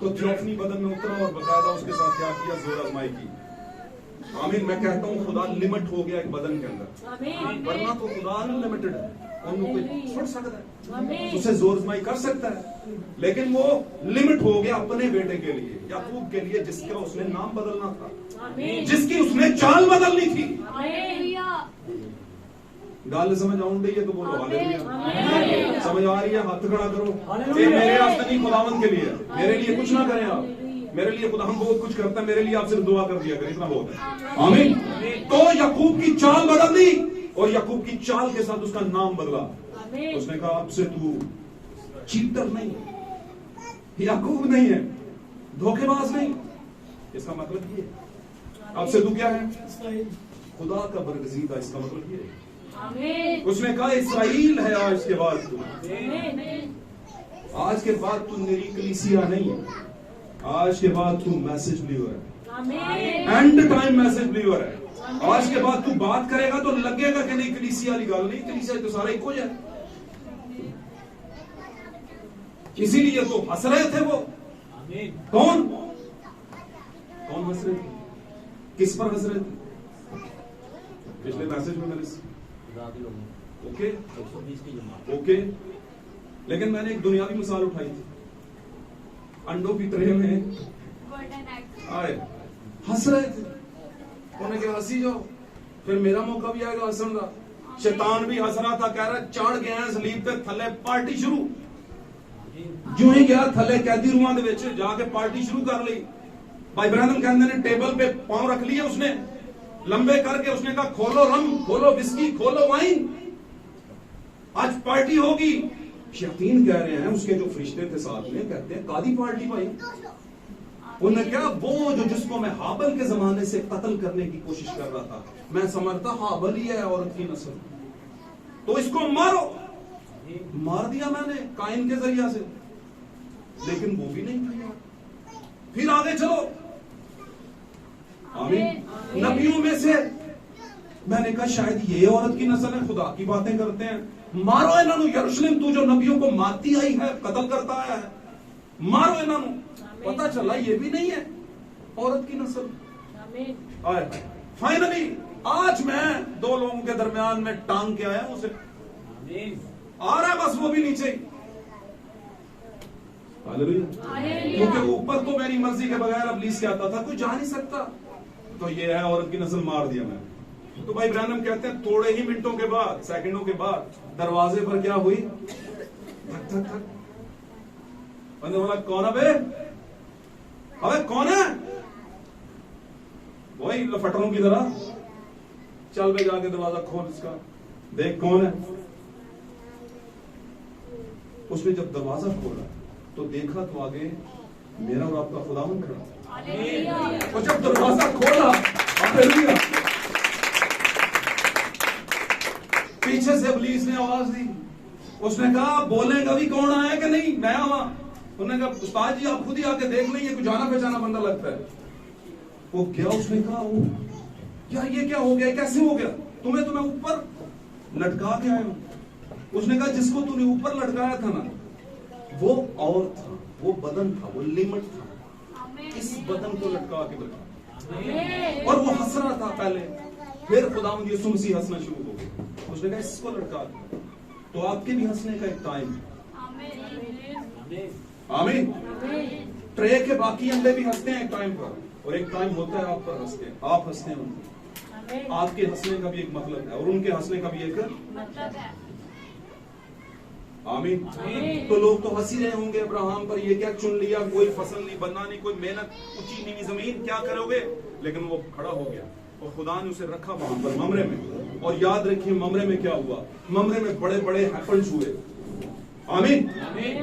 तो थियोफनी बदन में उतरा और बकायदा उसके साथ क्या किया, जोर आजमाई की। आमीन। मैं कहता हूं खुदा लिमिट हो गया एक बदन के अंदर, वरना तो खुदा अनलिमिटेड है, कोई छोड़ सकता है, उसे जोर आजमाई कर सकता है, लेकिन वो लिमिट हो गया अपने बेटे के लिए, याकूब के लिए, जिसका उसने नाम बदलना था, जिसकी उसने चाल बदलनी थी। गल समझ आउन रही है तो बोलो हालेलुया। समझ आ रही है, हाथ खड़ा करो। ये मेरे रास्ते नहीं, खुदावन के लिए, मेरे लिए कुछ ना करें आप, मेरे लिए खुदा हम बहुत कुछ करता है, मेरे लिए आप सिर्फ दुआ कर दिया करें, इतना बहुत है। आमीन। तो याकूब की चाल बदल दी और याकूब की चाल के साथ उसका नाम बदला। उसने कहा अब से तू चीटर नहीं, याकूब नहीं है, धोखेबाज नहीं। इसका मतलब ये अब से तू क्या है, खुदा का बरगजीदा। इसका मतलब ये उसने कहा इस्राएल है आज के बाद तू, आज के बाद तू मेरी कलीसिया नहीं है, आज के बाद तू मैसेज बिलीवर है, एंड टाइम मैसेज बिलीवर है। आज के बाद तू बात करेगा तो लगेगा कि नहीं कलीसिया वाली गल नहीं, कलीसिया तो सारा इको है। इसीलिए तो हंस रहे थे वो। कौन कौन हंस रहे थे, किस पर हंस रहे थे? पिछले मैसेज में मैंने ओके ओके, लेकिन मैंने एक दुनियावी मिसाल उठाई थी, अंडों की ट्रे में आए हंस रहे थे, उन्हें क्या हंसी जाओ, फिर मेरा मौका भी आएगा हंसन का। शैतान भी हंस रहा था, कह रहा चढ़ गया सलीब पे थले, पार्टी शुरू। जो ही गया थले कैदी रूहां दे विच जाके पार्टी शुरू कर ली। भाई ब्रैनम कहते ने टेबल पे पांव रख लिए उसने, लंबे करके उसने कहा खोलो रम, खोलो विस्की, खोलो वाइन, आज पार्टी होगी। शैतान कह रहे हैं, उसके जो फरिश्ते थे साथ में, कहते हैं कादी पार्टी भाई। उन्होंने क्या, वो जो जिसको मैं हाबल के जमाने से कत्ल करने की कोशिश कर रहा था, मैं समझता हाबल ही है औरत की नस्ल, तो इसको मारो। मार दिया मैंने काइन के जरिया से, लेकिन वो भी नहीं था। फिर आगे चलो, आमीन। नबियों में से मैंने कहा शायद ये औरत की नस्ल है, खुदा की बातें करते हैं, मारो इन्हों। यरूशलेम तू जो नबियों को मारती आई है, कत्ल करता आया है, मारो इन्हों। पता चला ये भी नहीं है औरत की नस्ल। फाइनली आज मैं दो लोगों के दरमियान में टांग के आया हूं, उसे आ रहा है बस वो भी नीचे। क्योंकि ऊपर तो मेरी मर्जी के बगैर अबलीस के आता था, कोई जा नहीं सकता। तो ये है औरत की नस्ल, मार दिया मैंने। तो भाई ब्रैनम कहते हैं थोड़े ही मिनटों के बाद, सेकंडों के बाद दरवाजे पर क्या हुई, धक धक धक। बंदे बोला कौन है बे, अबे कौन है? वही लफटरों की तरह, चल बे जाके दरवाजा खोल इसका, देख कौन है। उसने जब दरवाजा खोला तो देखा तो आगे मेरा और आपका खुदावन खड़ा। और जब दरवाजा खोला हालेलुया, पीछे से इब्लीस ने आवाज दी। उसने कहा बोलेगा भी कौन आया कि नहीं, मैं आवा। उन्होंने कहा उस्ताद जी आप खुद ही आके देख लेंगे, कुछ जाना पहचाना बंदा लगता है। वो क्या, उसने कहा वो यार ये क्या हो गया, कैसे हो गया, तुम्हें तो मैं ऊपर लटका के आया हूं। उसने कहा जिसको तूने ऊपर लटकाया था ना, वो और था, वो बदन था, वो लिमिट था, इस बदन को लटका के बैठा। और वो हंस रहा था पहले, फिर खुदावंद यीशु मसीह हंसना शुरू हो गया। उसने कहा इसको लटका दो, तो आपके भी हंसने का एक टाइम। आमीन। ट्रे के बाकी अंडे भी हंसते हैं एक टाइम पर, और एक टाइम होता है आप पर हंसते हैं, आप हंसते हैं उनको। आपके हंसने का भी एक मतलब है और उनके हंसने का भी एक मतलब है। आमीन। आमीन। तो लोग तो हंसी रहे होंगे अब्राहम पर, ये क्या चुन लिया, कोई फसल नहीं बनना, नहीं कोई मेहनत, ऊंची नीवी जमीन, क्या करोगे। लेकिन वो खड़ा हो गया और खुदा ने उसे रखा वहां पर ममरे में। और याद रखिए ममरे में क्या हुआ, ममरे में बड़े बड़े एप्पल्स हुए। आमीन।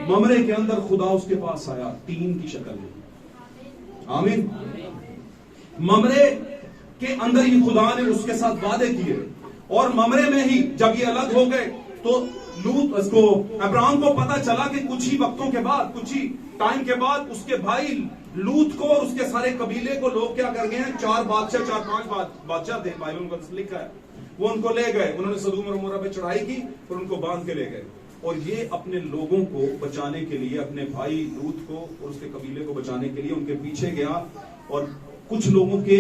ममरे के अंदर खुदा उसके पास आया टीन की शक्ल में। आमीन। ममरे के अंदर ही खुदा ने उसके साथ वादे किए और ममरे में ही जब ये अलग हो गए तो लूत उसको अब्राहम को पता चला कि कुछ ही वक्तों के बाद, कुछ ही टाइम के बाद उसके भाई लूत को और उसके सारे कबीले को लोग क्या कर गए हैं, 4 बादशाह 4-5 बादशाह थे, बाइबल में लिखा है, वो उनको ले गए। उन्होंने सदूम और अमोरा पे चढ़ाई की और उनको बांध के ले गए। और ये अपने लोगों को बचाने के लिए, अपने भाई लूत को और उसके कबीले को बचाने के लिए उनके पीछे गया और कुछ लोगों के,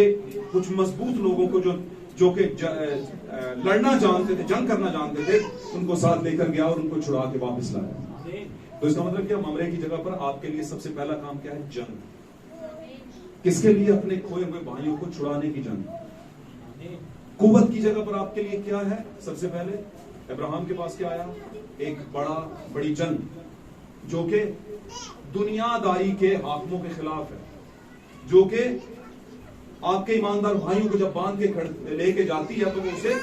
कुछ मजबूत लोगों को जो कि लड़ना जानते थे, जंग करना जानते थे, उनको साथ लेकर गया और उनको छुड़ा के वापस लाया। तो इसका मतलब क्या, ममरे की जगह पर आपके लिए सबसे पहला काम क्या है, जंग। किसके लिए, अपने खोए हुए भाइयों को छुड़ाने की जंग। कुव्वत की जगह पर आपके लिए क्या है, सबसे पहले अब्राहम के पास क्या आया, एक बड़ी जंग जो कि दुनियादारी के हाकिमों के खिलाफ है, जो कि आपके ईमानदार भाइयों को जब बांध के लेके जाती है तो वो उसे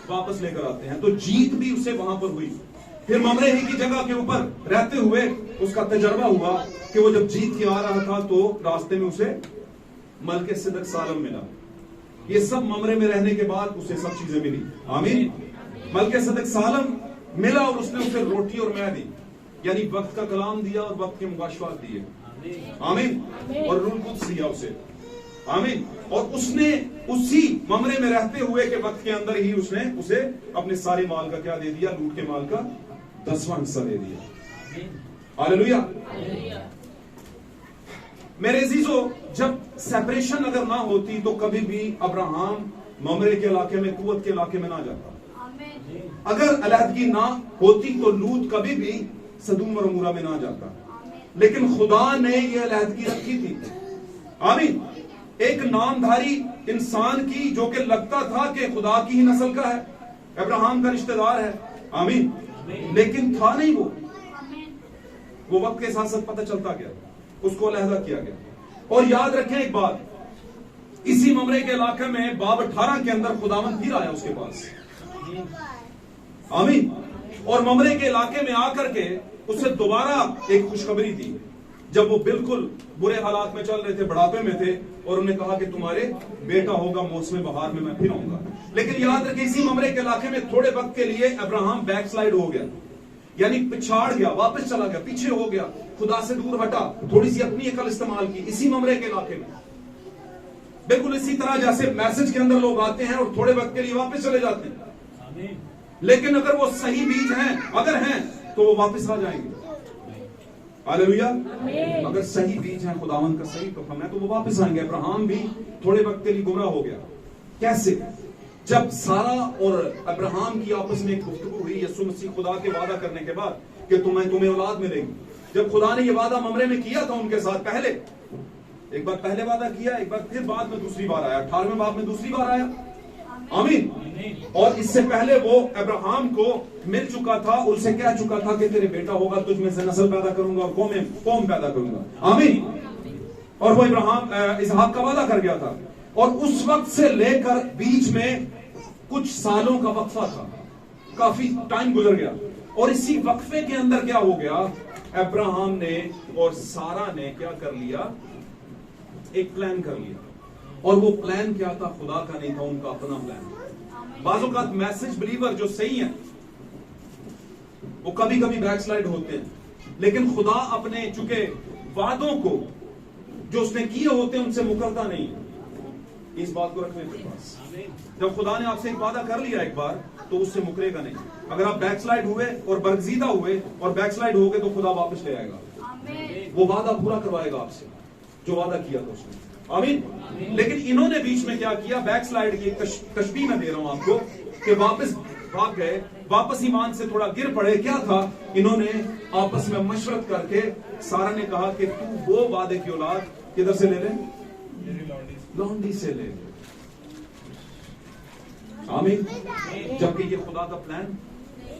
वापस लेकर आते हैं। तो जीत भी उसे वहां पर हुई। फिर ममरे ही की जगह के ऊपर रहते हुए उसका तजर्बा हुआ कि वो जब जीत के आ रहा था तो रास्ते में उसे मलके सिदक सालम मिला। ये सब ममरे में रहने के बाद उसे सब चीजें मिली। आमीन। मलके सिदक सालम मिला और उसने उसे रोटी और मैं दी, यानी वक्त का कलाम दिया और वक्त के मुबाशवात दिए। आमीन। और रूल कुद्स दिया उसे। आमीन। और उसने उसी ममरे में रहते हुए के वक्त के अंदर ही उसने उसे अपने सारे माल का क्या दे दिया, लूट के माल का 10वां हिस्सा दे दिया। हालेलुया। मेरे अजीजों, जब सेपरेशन अगर ना होती तो कभी भी अब्राहम ममरे के इलाके में, कुव्वत के इलाके में ना जाता। अगर अलहदगी ना होती तो लूत कभी भी सदूम और अमूरा में ना जाता। लेकिन खुदा ने यह अलहदगी रखी थी। आमीन। एक नामधारी इंसान की, जो कि लगता था कि खुदा की ही नस्ल का है, अब्राहम का रिश्तेदार है। आमीन। लेकिन था नहीं वो वक्त के साथ साथ पता चलता गया, उसको अलहदा किया गया। और याद रखें एक बात, इसी ममरे के इलाके में बाब 18 के अंदर खुदावन फिर आया उसके पास। आमीन। और ममरे के इलाके में आकर के उसे दोबारा एक खुशखबरी दी, जब वो बिल्कुल बुरे हालात में चल रहे थे, बुढ़ापे में थे, और उन्हें कहा कि तुम्हारे बेटा होगा, मौसम बहार में मैं फिर आऊंगा। लेकिन याद रखिए, इसी ममरे के इलाके में थोड़े वक्त के लिए अब्राहम बैकस्लाइड हो गया, यानी पिछाड़ गया, वापस चला गया, पीछे हो गया, खुदा से दूर हटा, थोड़ी सी अपनी अकल इस्तेमाल की इसी ममरे के इलाके में। बिल्कुल इसी तरह जैसे मैसेज के अंदर लोग आते हैं और थोड़े वक्त के लिए वापस चले जाते हैं, लेकिन अगर वो सही बीज हैं, अगर हैं, तो वो वापस आ जाएंगे। हालेलुया। अगर सही बीज है, खुदावन का सही तुफम है, तो वो वापस आएंगे। अब्राहम भी थोड़े वक्त के लिए गुमराह हो गया। कैसे? जब सारा और अब्राहम की आपस में एक गुफ्तगू हुई यीशु मसीह खुदा के वादा करने के बाद कि तुम्हें औलाद मिलेगी। जब खुदा ने ये वादा ममरे में किया था उनके साथ, पहले एक बार पहले वादा किया, एक बार फिर बाद में दूसरी बार आया, 18वें बाब में दूसरी बार आया। आमीन। और इससे पहले वो अब्राहम को मिल चुका था, उससे कह चुका था कि तेरे बेटा होगा, तुझ में से नस्ल पैदा करूंगा और कौम पैदा करूंगा। आमीन। और वो अब्राहम इसहाक का वादा कर गया था। और उस वक्त से लेकर बीच में कुछ सालों का वक्फा था, काफी टाइम गुजर गया। और इसी वक्फे के अंदर क्या हो गया, अब्राहम ने और सारा ने क्या कर लिया, एक प्लान कर लिया। और वो प्लान क्या था, खुदा का नहीं था, उनका अपना प्लान। बाजों का मैसेज बिलीवर जो सही है वो कभी कभी बैकस्लाइड होते हैं, लेकिन खुदा अपने चुके वादों को जो उसने किए होते हैं उनसे मुकरता नहीं है। इस बात को रखने के पास, जब खुदा ने आपसे एक वादा कर लिया एक बार, तो उससे मुकरेगा नहीं। अगर आप बैकस्लाइड हुए और बरगजीदा हुए और बैकस्लाइड हो गए तो खुदा वापस ले आएगा, वो वादा पूरा करवाएगा आपसे जो वादा किया था उसने। आमीन। लेकिन इन्होंने बीच में क्या किया, बैकस्लाइड की तशबीह मैं दे रहा हूं आपको, कि वापस भाग गए, वापस ईमान से थोड़ा गिर पड़े। क्या था, इन्होंने आपस में मशवरत करके सारा ने कहा कि तू वो वादे की औलाद किधर से ले ले, लौंडी से ले। आमीन। जबकि ये खुदा का प्लान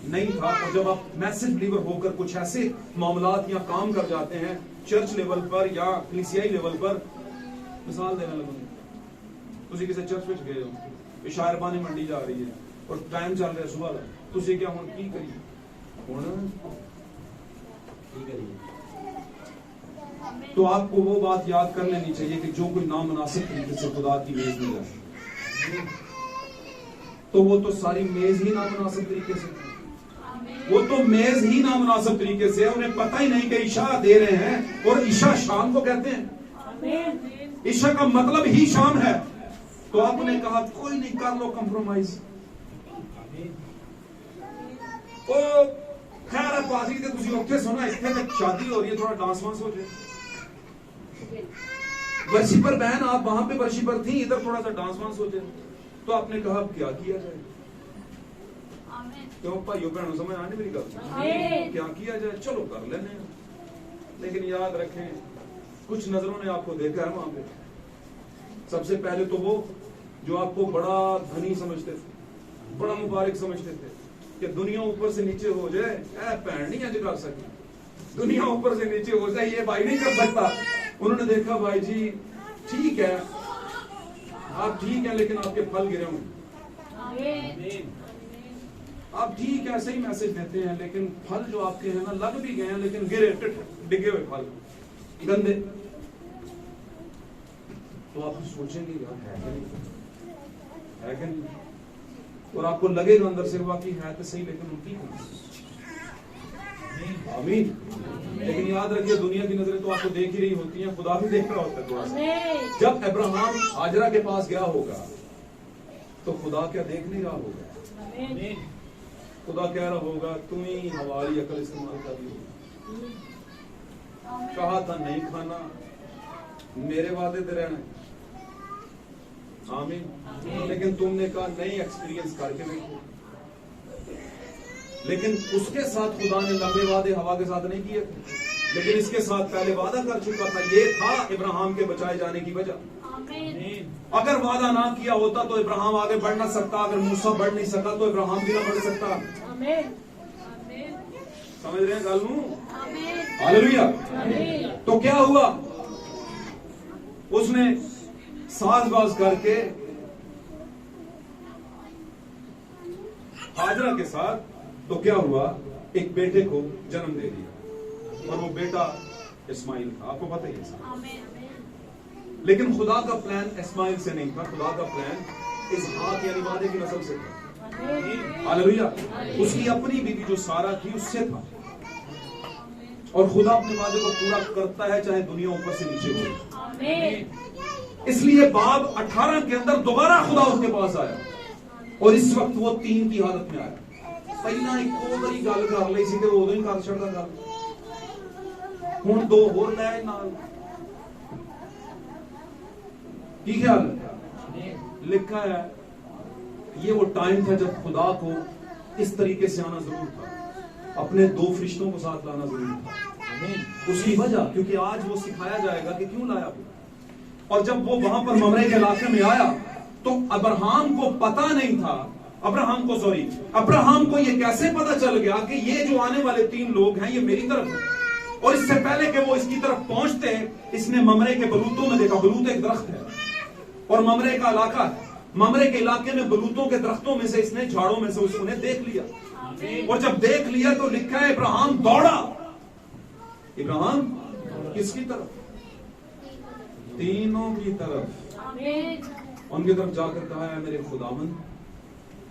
नहीं था। और जब आप मैसिव बिलीवर होकर कुछ ऐसे मामलात या काम कर जाते हैं चर्च लेवल पर या कलीसियाई लेवल पर, मिसाल देने लगूंगा, तुसी किसी चर्च में गए हो, इशार पानी मंडी जा रही है और टाइम चल रहा है सुबह का, तुसी क्या हुण की करिए, हुण की करिए? तो आपको वो बात याद कर लेनी चाहिए कि जो कोई नामुनासिब तरीके से खुदा की मेज में जाए, तो वो तो सारी मेज ही नामुनासिब तरीके से, वो तो मेज ही नामुनासिब तरीके से, उन्हें पता ही नहीं कि ईशा दे रहे हैं और ईशा शाम को कहते हैं, ईशा का मतलब ही शाम है। तो आपने कहा कोई नहीं, कर लो कंप्रोमाइज, ओ खैर है पाजी ते तुसी उत्थे सुना, इत्थे ते शादी हो रही है, थोड़ा डांस वांस हो जाए, वर्षी पर बहन आप वहां पे वर्षी पर थी, इधर थोड़ा सा डांस वांस हो जाए। तो आपने कहा अब क्या किया जाए? क्यों भाइयों बहनों समझ आने मेरी गल? क्या किया जाए? चलो कर लेने, लेकिन याद रखें कुछ नजरों ने आपको देखा है वहां पे। सबसे पहले तो वो जो आपको बड़ा धनी समझते थे, बड़ा मुबारक समझते थे कि दुनिया ऊपर से नीचे हो जाए, ऐ भैन नहीं अज कर सकी, दुनिया ऊपर से नीचे हो जाए ये भाई नहीं कर सकता। उन्होंने देखा भाई जी ठीक है, आप ठीक है, लेकिन आपके फल गिरे होंगे, आप ठीक है सही मैसेज देते हैं, लेकिन फल जो आपके हैं ना लग भी गए हैं, लेकिन गिरे डिगे हुए फल गंदे। तो आप सोचेंगे यार है कि नहीं, और आपको लगेगा अंदर से वाकई है तो सही, लेकिन उनकी आमीन। लेकिन याद रखिए दुनिया की नजरें तो आपको देख ही रही होती हैं, खुदा भी देख रहा होता है थोड़ा सा। जब अब्राहम हाजरा के पास गया होगा तो खुदा क्या देख नहीं रहा होगा? खुदा कह रहा होगा तुम ही हमारी अकल इस्तेमाल कर ली होगी, कहा था नहीं खाना, मेरे वादे पे रहना, आमीन, लेकिन तुमने कहा नहीं एक्सपीरियंस करके देखो। लेकिन उसके साथ खुदा ने लंबे वादे हवा के साथ नहीं किए थे, लेकिन इसके साथ पहले वादा कर चुका था। ये था इब्राहिम के बचाए जाने की वजह। अगर वादा ना किया होता तो इब्राहिम आगे बढ़ ना सकता, अगर मूसा बढ़ नहीं सका तो इब्राहिम भी ना बढ़ सकता। समझ रहे हैं गल नू? हालेलुया। तो क्या हुआ, उसने साजबाज करके हाजरा के साथ, तो क्या हुआ, एक बेटे को जन्म दे दिया, और वो बेटा इस्माइल था। आपको पता ही है। लेकिन खुदा का प्लान इस्माइल से नहीं था, खुदा का प्लान इसहाक यानी वादे की नस्ल से था। हालेलुया। उसकी अपनी बीवी जो सारा थी उससे था, और खुदा अपने वादे को पूरा करता है चाहे दुनिया ऊपर से नीचे हो। इसलिए बाब 18 के अंदर दोबारा खुदा उसके पास आया, और इस वक्त वो 3 की हालत में आया। पहला एक बारी गल कर ली सी, उदों ही कर छड़दा गल, हुण 2 होर लै नाल। की ख्याल है? लिखा है ये वो टाइम था जब खुदा को इस तरीके से आना जरूर था, अपने 2 फरिश्तों को साथ लाना जरूरी था। उसकी वजह क्योंकि आज वो सिखाया जाएगा कि क्यों लाया वो। और जब वो वहां पर ममरे के इलाके में आया तो अब्राहम को पता नहीं था, अब्राहम को ये कैसे पता चल गया कि ये जो आने वाले 3 लोग हैं ये मेरी तरफ है। और इससे पहले कि वो इसकी तरफ पहुंचते, इसने ममरे के बलूतों में देखा, बलूत एक दरख्त है और ममरे का इलाका है, ममरे के इलाके में बलूतों के दरख्तों में से इसने झाड़ों में से उसने देख लिया, और जब देख लिया तो लिखा है इब्राहिम दौड़ा। इब्राहिम किसकी तरफ? तीनों की तरफ। उनकी तरफ जाकर कहा है मेरे खुदावंद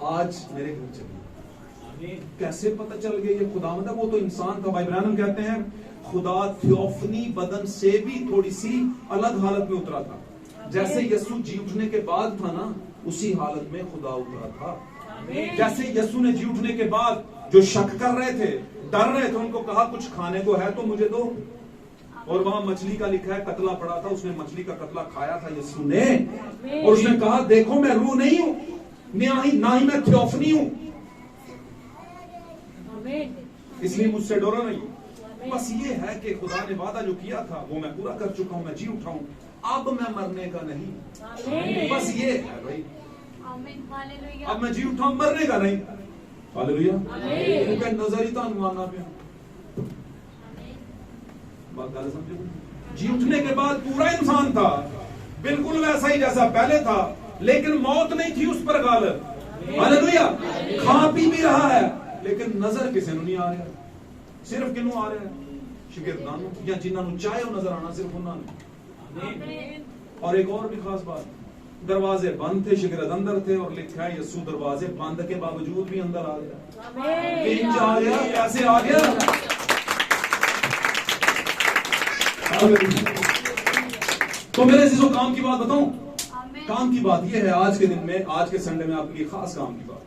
आज मेरे घर चलिए। कैसे पता चल गया ये खुदावंद है? वो तो इंसान था। भाई इब्राहिम कहते हैं खुदा थियोफनी बदन से भी थोड़ी सी अलग हालत में उतरा था, जैसे यीशु जी उठने के बाद था ना, उसी हालत में खुदा उतरा था। जैसे यीशु ने जी उठने के बाद जो शक कर रहे थे, डर रहे थे, उनको कहा कुछ खाने को है तो मुझे दो, और वहां मछली का लिखा है कतला पड़ा था, उसने मछली का कतला खाया था यीशु ने, और उसने कहा देखो मैं रूह नहीं हूं, ना ही मैं थियोफनी हूं, इसलिए मुझसे डरो नहीं। बस ये है कि खुदा ने वादा जो किया था वो मैं पूरा कर चुका हूं, मैं जी उठा हूं, अब मैं मरने का नहीं। बस ये है भाई, आमीन हालेलुया अब मैं जी उठा मरने का नहीं। हालेलुया। आमीन। उनका नजर ही था अनुमाना पे। आमीन बात गल समझे? जी उठने के बाद पूरा इंसान था, बिल्कुल वैसा ही जैसा पहले था, लेकिन मौत नहीं थी उस पर गालिब। हालेलुया। खा पी भी रहा है, लेकिन नजर किसी ਨੂੰ नहीं आ रहा। सिर्फ किनू आ रहा है? शिगिर्दां या जिन्होंने चाहे वो नजर आना सिर्फ उन्होंने। आमीन और एक और भी खास बात, दरवाजे बंद थे, शिगिर्द अंदर थे, और लिखा है यीशु दरवाजे बंद के बावजूद भी अंदर आ गया। आमीन इंज आ गया, कैसे आ गया? तो मेरे अजीजों, काम की बात बताऊं? आमीन काम की बात यह है, आज के दिन में, आज के संडे में आपके लिए खास काम की बात।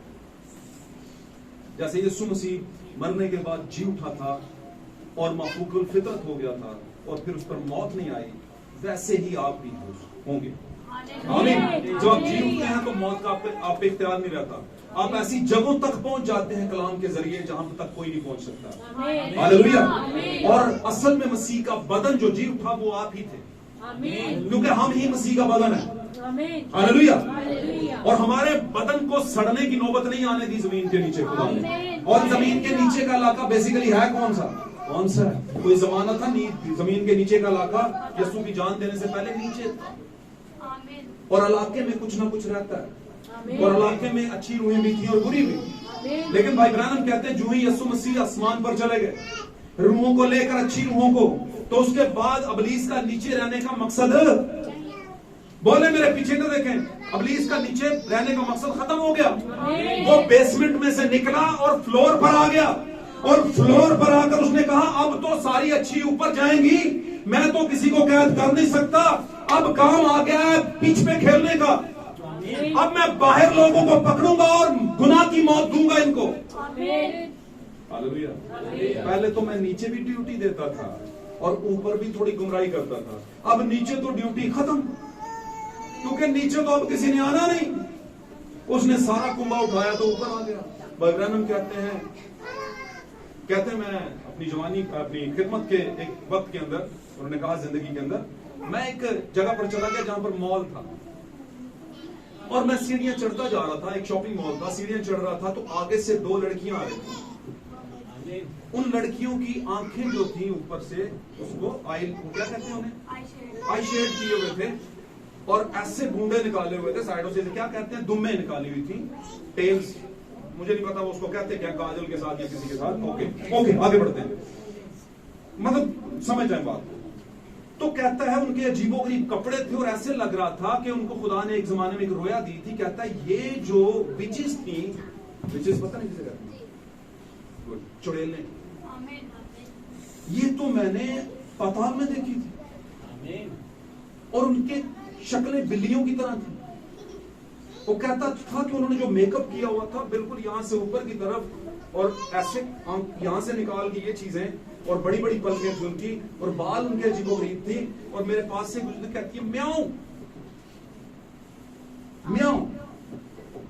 जैसे यीशु मसीह मरने के बाद जी उठा था और मफूकुल फितरत हो गया था, और फिर उस पर मौत नहीं आई, वैसे ही आप भी होंगे। आमीन। जब आप जी उठते हैं तो मौत का आप पे इख्तियार नहीं रहता। आप ऐसी जगहों तक पहुंच जाते हैं कलाम के जरिए जहां तक कोई नहीं पहुंच सकता। आमीन हालेलुया। आमीन और असल में मसीह का बदन जो जी उठा वो आप ही थे, आमीन क्योंकि हम ही मसीह का बदन है। आमीन हालेलुया। हालेलुया और हमारे बदन को सड़ने की नौबत नहीं आने दी जमीन के नीचे खुदा ने। आमीन। और जमीन के नीचे का इलाका बेसिकली है कौन सा? कौन सा है? कोई जमाना था जमीन के नीचे का इलाका यीशु की जान देने से पहले नीचे था, आमीन और इलाके में कुछ ना कुछ रहता है, आमीन और इलाके में अच्छी रूहें भी थी और बुरी भी। आमीन लेकिन भाई ब्रानम कहते हैं जो ही यीशु मसीह आसमान पर चले गए रूहों को लेकर, अच्छी रूहों को, तो उसके बाद अबलीस का नीचे रहने का मकसद, बोले मेरे पीछे तो देखें, अबलीस का नीचे रहने का मकसद खत्म हो गया। वो बेसमेंट में से निकला और फ्लोर पर आ गया, और फ्लोर पर आकर उसने कहा अब तो सारी अच्छी ऊपर जाएंगी, मैं तो किसी को कैद कर नहीं सकता, अब काम आ गया है पिच पे खेलने का। अब मैं बाहर लोगों को पकड़ूंगा और गुनाह की मौत दूंगा इनको। आमीन हालेलुया। पहले तो मैं नीचे भी ड्यूटी देता था और ऊपर भी थोड़ी गुमराही करता था, अब नीचे तो ड्यूटी खत्म, क्योंकि नीचे तो अब किसी ने आना नहीं। उसने सारा कुंभा उठाया तो ऊपर आ गया। बगरानम कहते हैं मैं अपनी जवानी, अपनी खिदमत के एक वक्त के अंदर, उन्होंने कहा जिंदगी के अंदर, मैं एक जगह पर चला गया जहां पर मॉल था, और मैं सीढ़ियां चढ़ता जा रहा था, एक शॉपिंग मॉल था, सीढ़ियां चढ़ रहा था, तो आगे से दो लड़कियां आ रही थी। उन लड़कियों की आंखें जो थी ऊपर से, उसको आई, क्या कहते हैं उन्हें, आई शेड किए हुए थे, और ऐसे बूंदे निकाले हुए थे साइडों से, क्या कहते हैं, दुम्मे निकाली हुई थी, टेल्स, मुझे नहीं पता वो उसको कहते हैं क्या, काजल के साथ या किसी के साथ। ओके आगे बढ़ते हैं, मतलब समझ जाए बात। तो कहता है उनके अजीबोगरीब कपड़े थे, और ऐसे लग रहा था कि उनको खुदा ने एक जमाने में एक रोया दी थी। कहता है ये जो विचेस थी, विचेस पता नहीं किसे कहते हैं, चुड़ैलें, ये तो मैंने पाताल में देखी थी, और उनके शक्लें बिल्लियों की तरह थी। वो कहता था कि उन्होंने जो मेकअप किया हुआ था बिल्कुल यहां से ऊपर की तरफ, और ऐसे यहां से निकाल के ये चीजें, और बड़ी बड़ी पलकें थी उनकी, और बाल उनके अजीबोगरीब थी, और मेरे पास से गुजरती कहती है म्याऊं म्याऊं,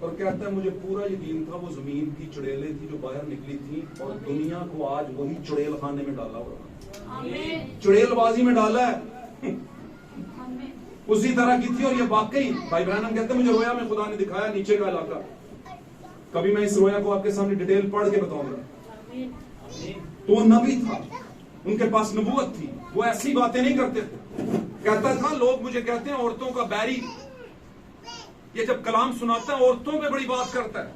और कहता है मुझे पूरा यकीन था वो जमीन की चुड़ैलें थी जो बाहर निकली थी, और दुनिया को आज वही चुड़ैल खाने में डाला हुआ, चुड़ैलबाजी में डाला है, उसी तरह की थी। और ये वाकई भाई ब्रैनम कहते हैं मुझे रोया में खुदा ने दिखाया नीचे का इलाका। कभी मैं इस रोया को आपके सामने डिटेल पढ़ के बताऊंगा। तो वो नबी था, उनके पास नबूवत थी, वो ऐसी बातें नहीं करते थे। कहता था लोग मुझे कहते हैं औरतों का बैरी, ये जब कलाम सुनाता है औरतों पे बड़ी बात करता है।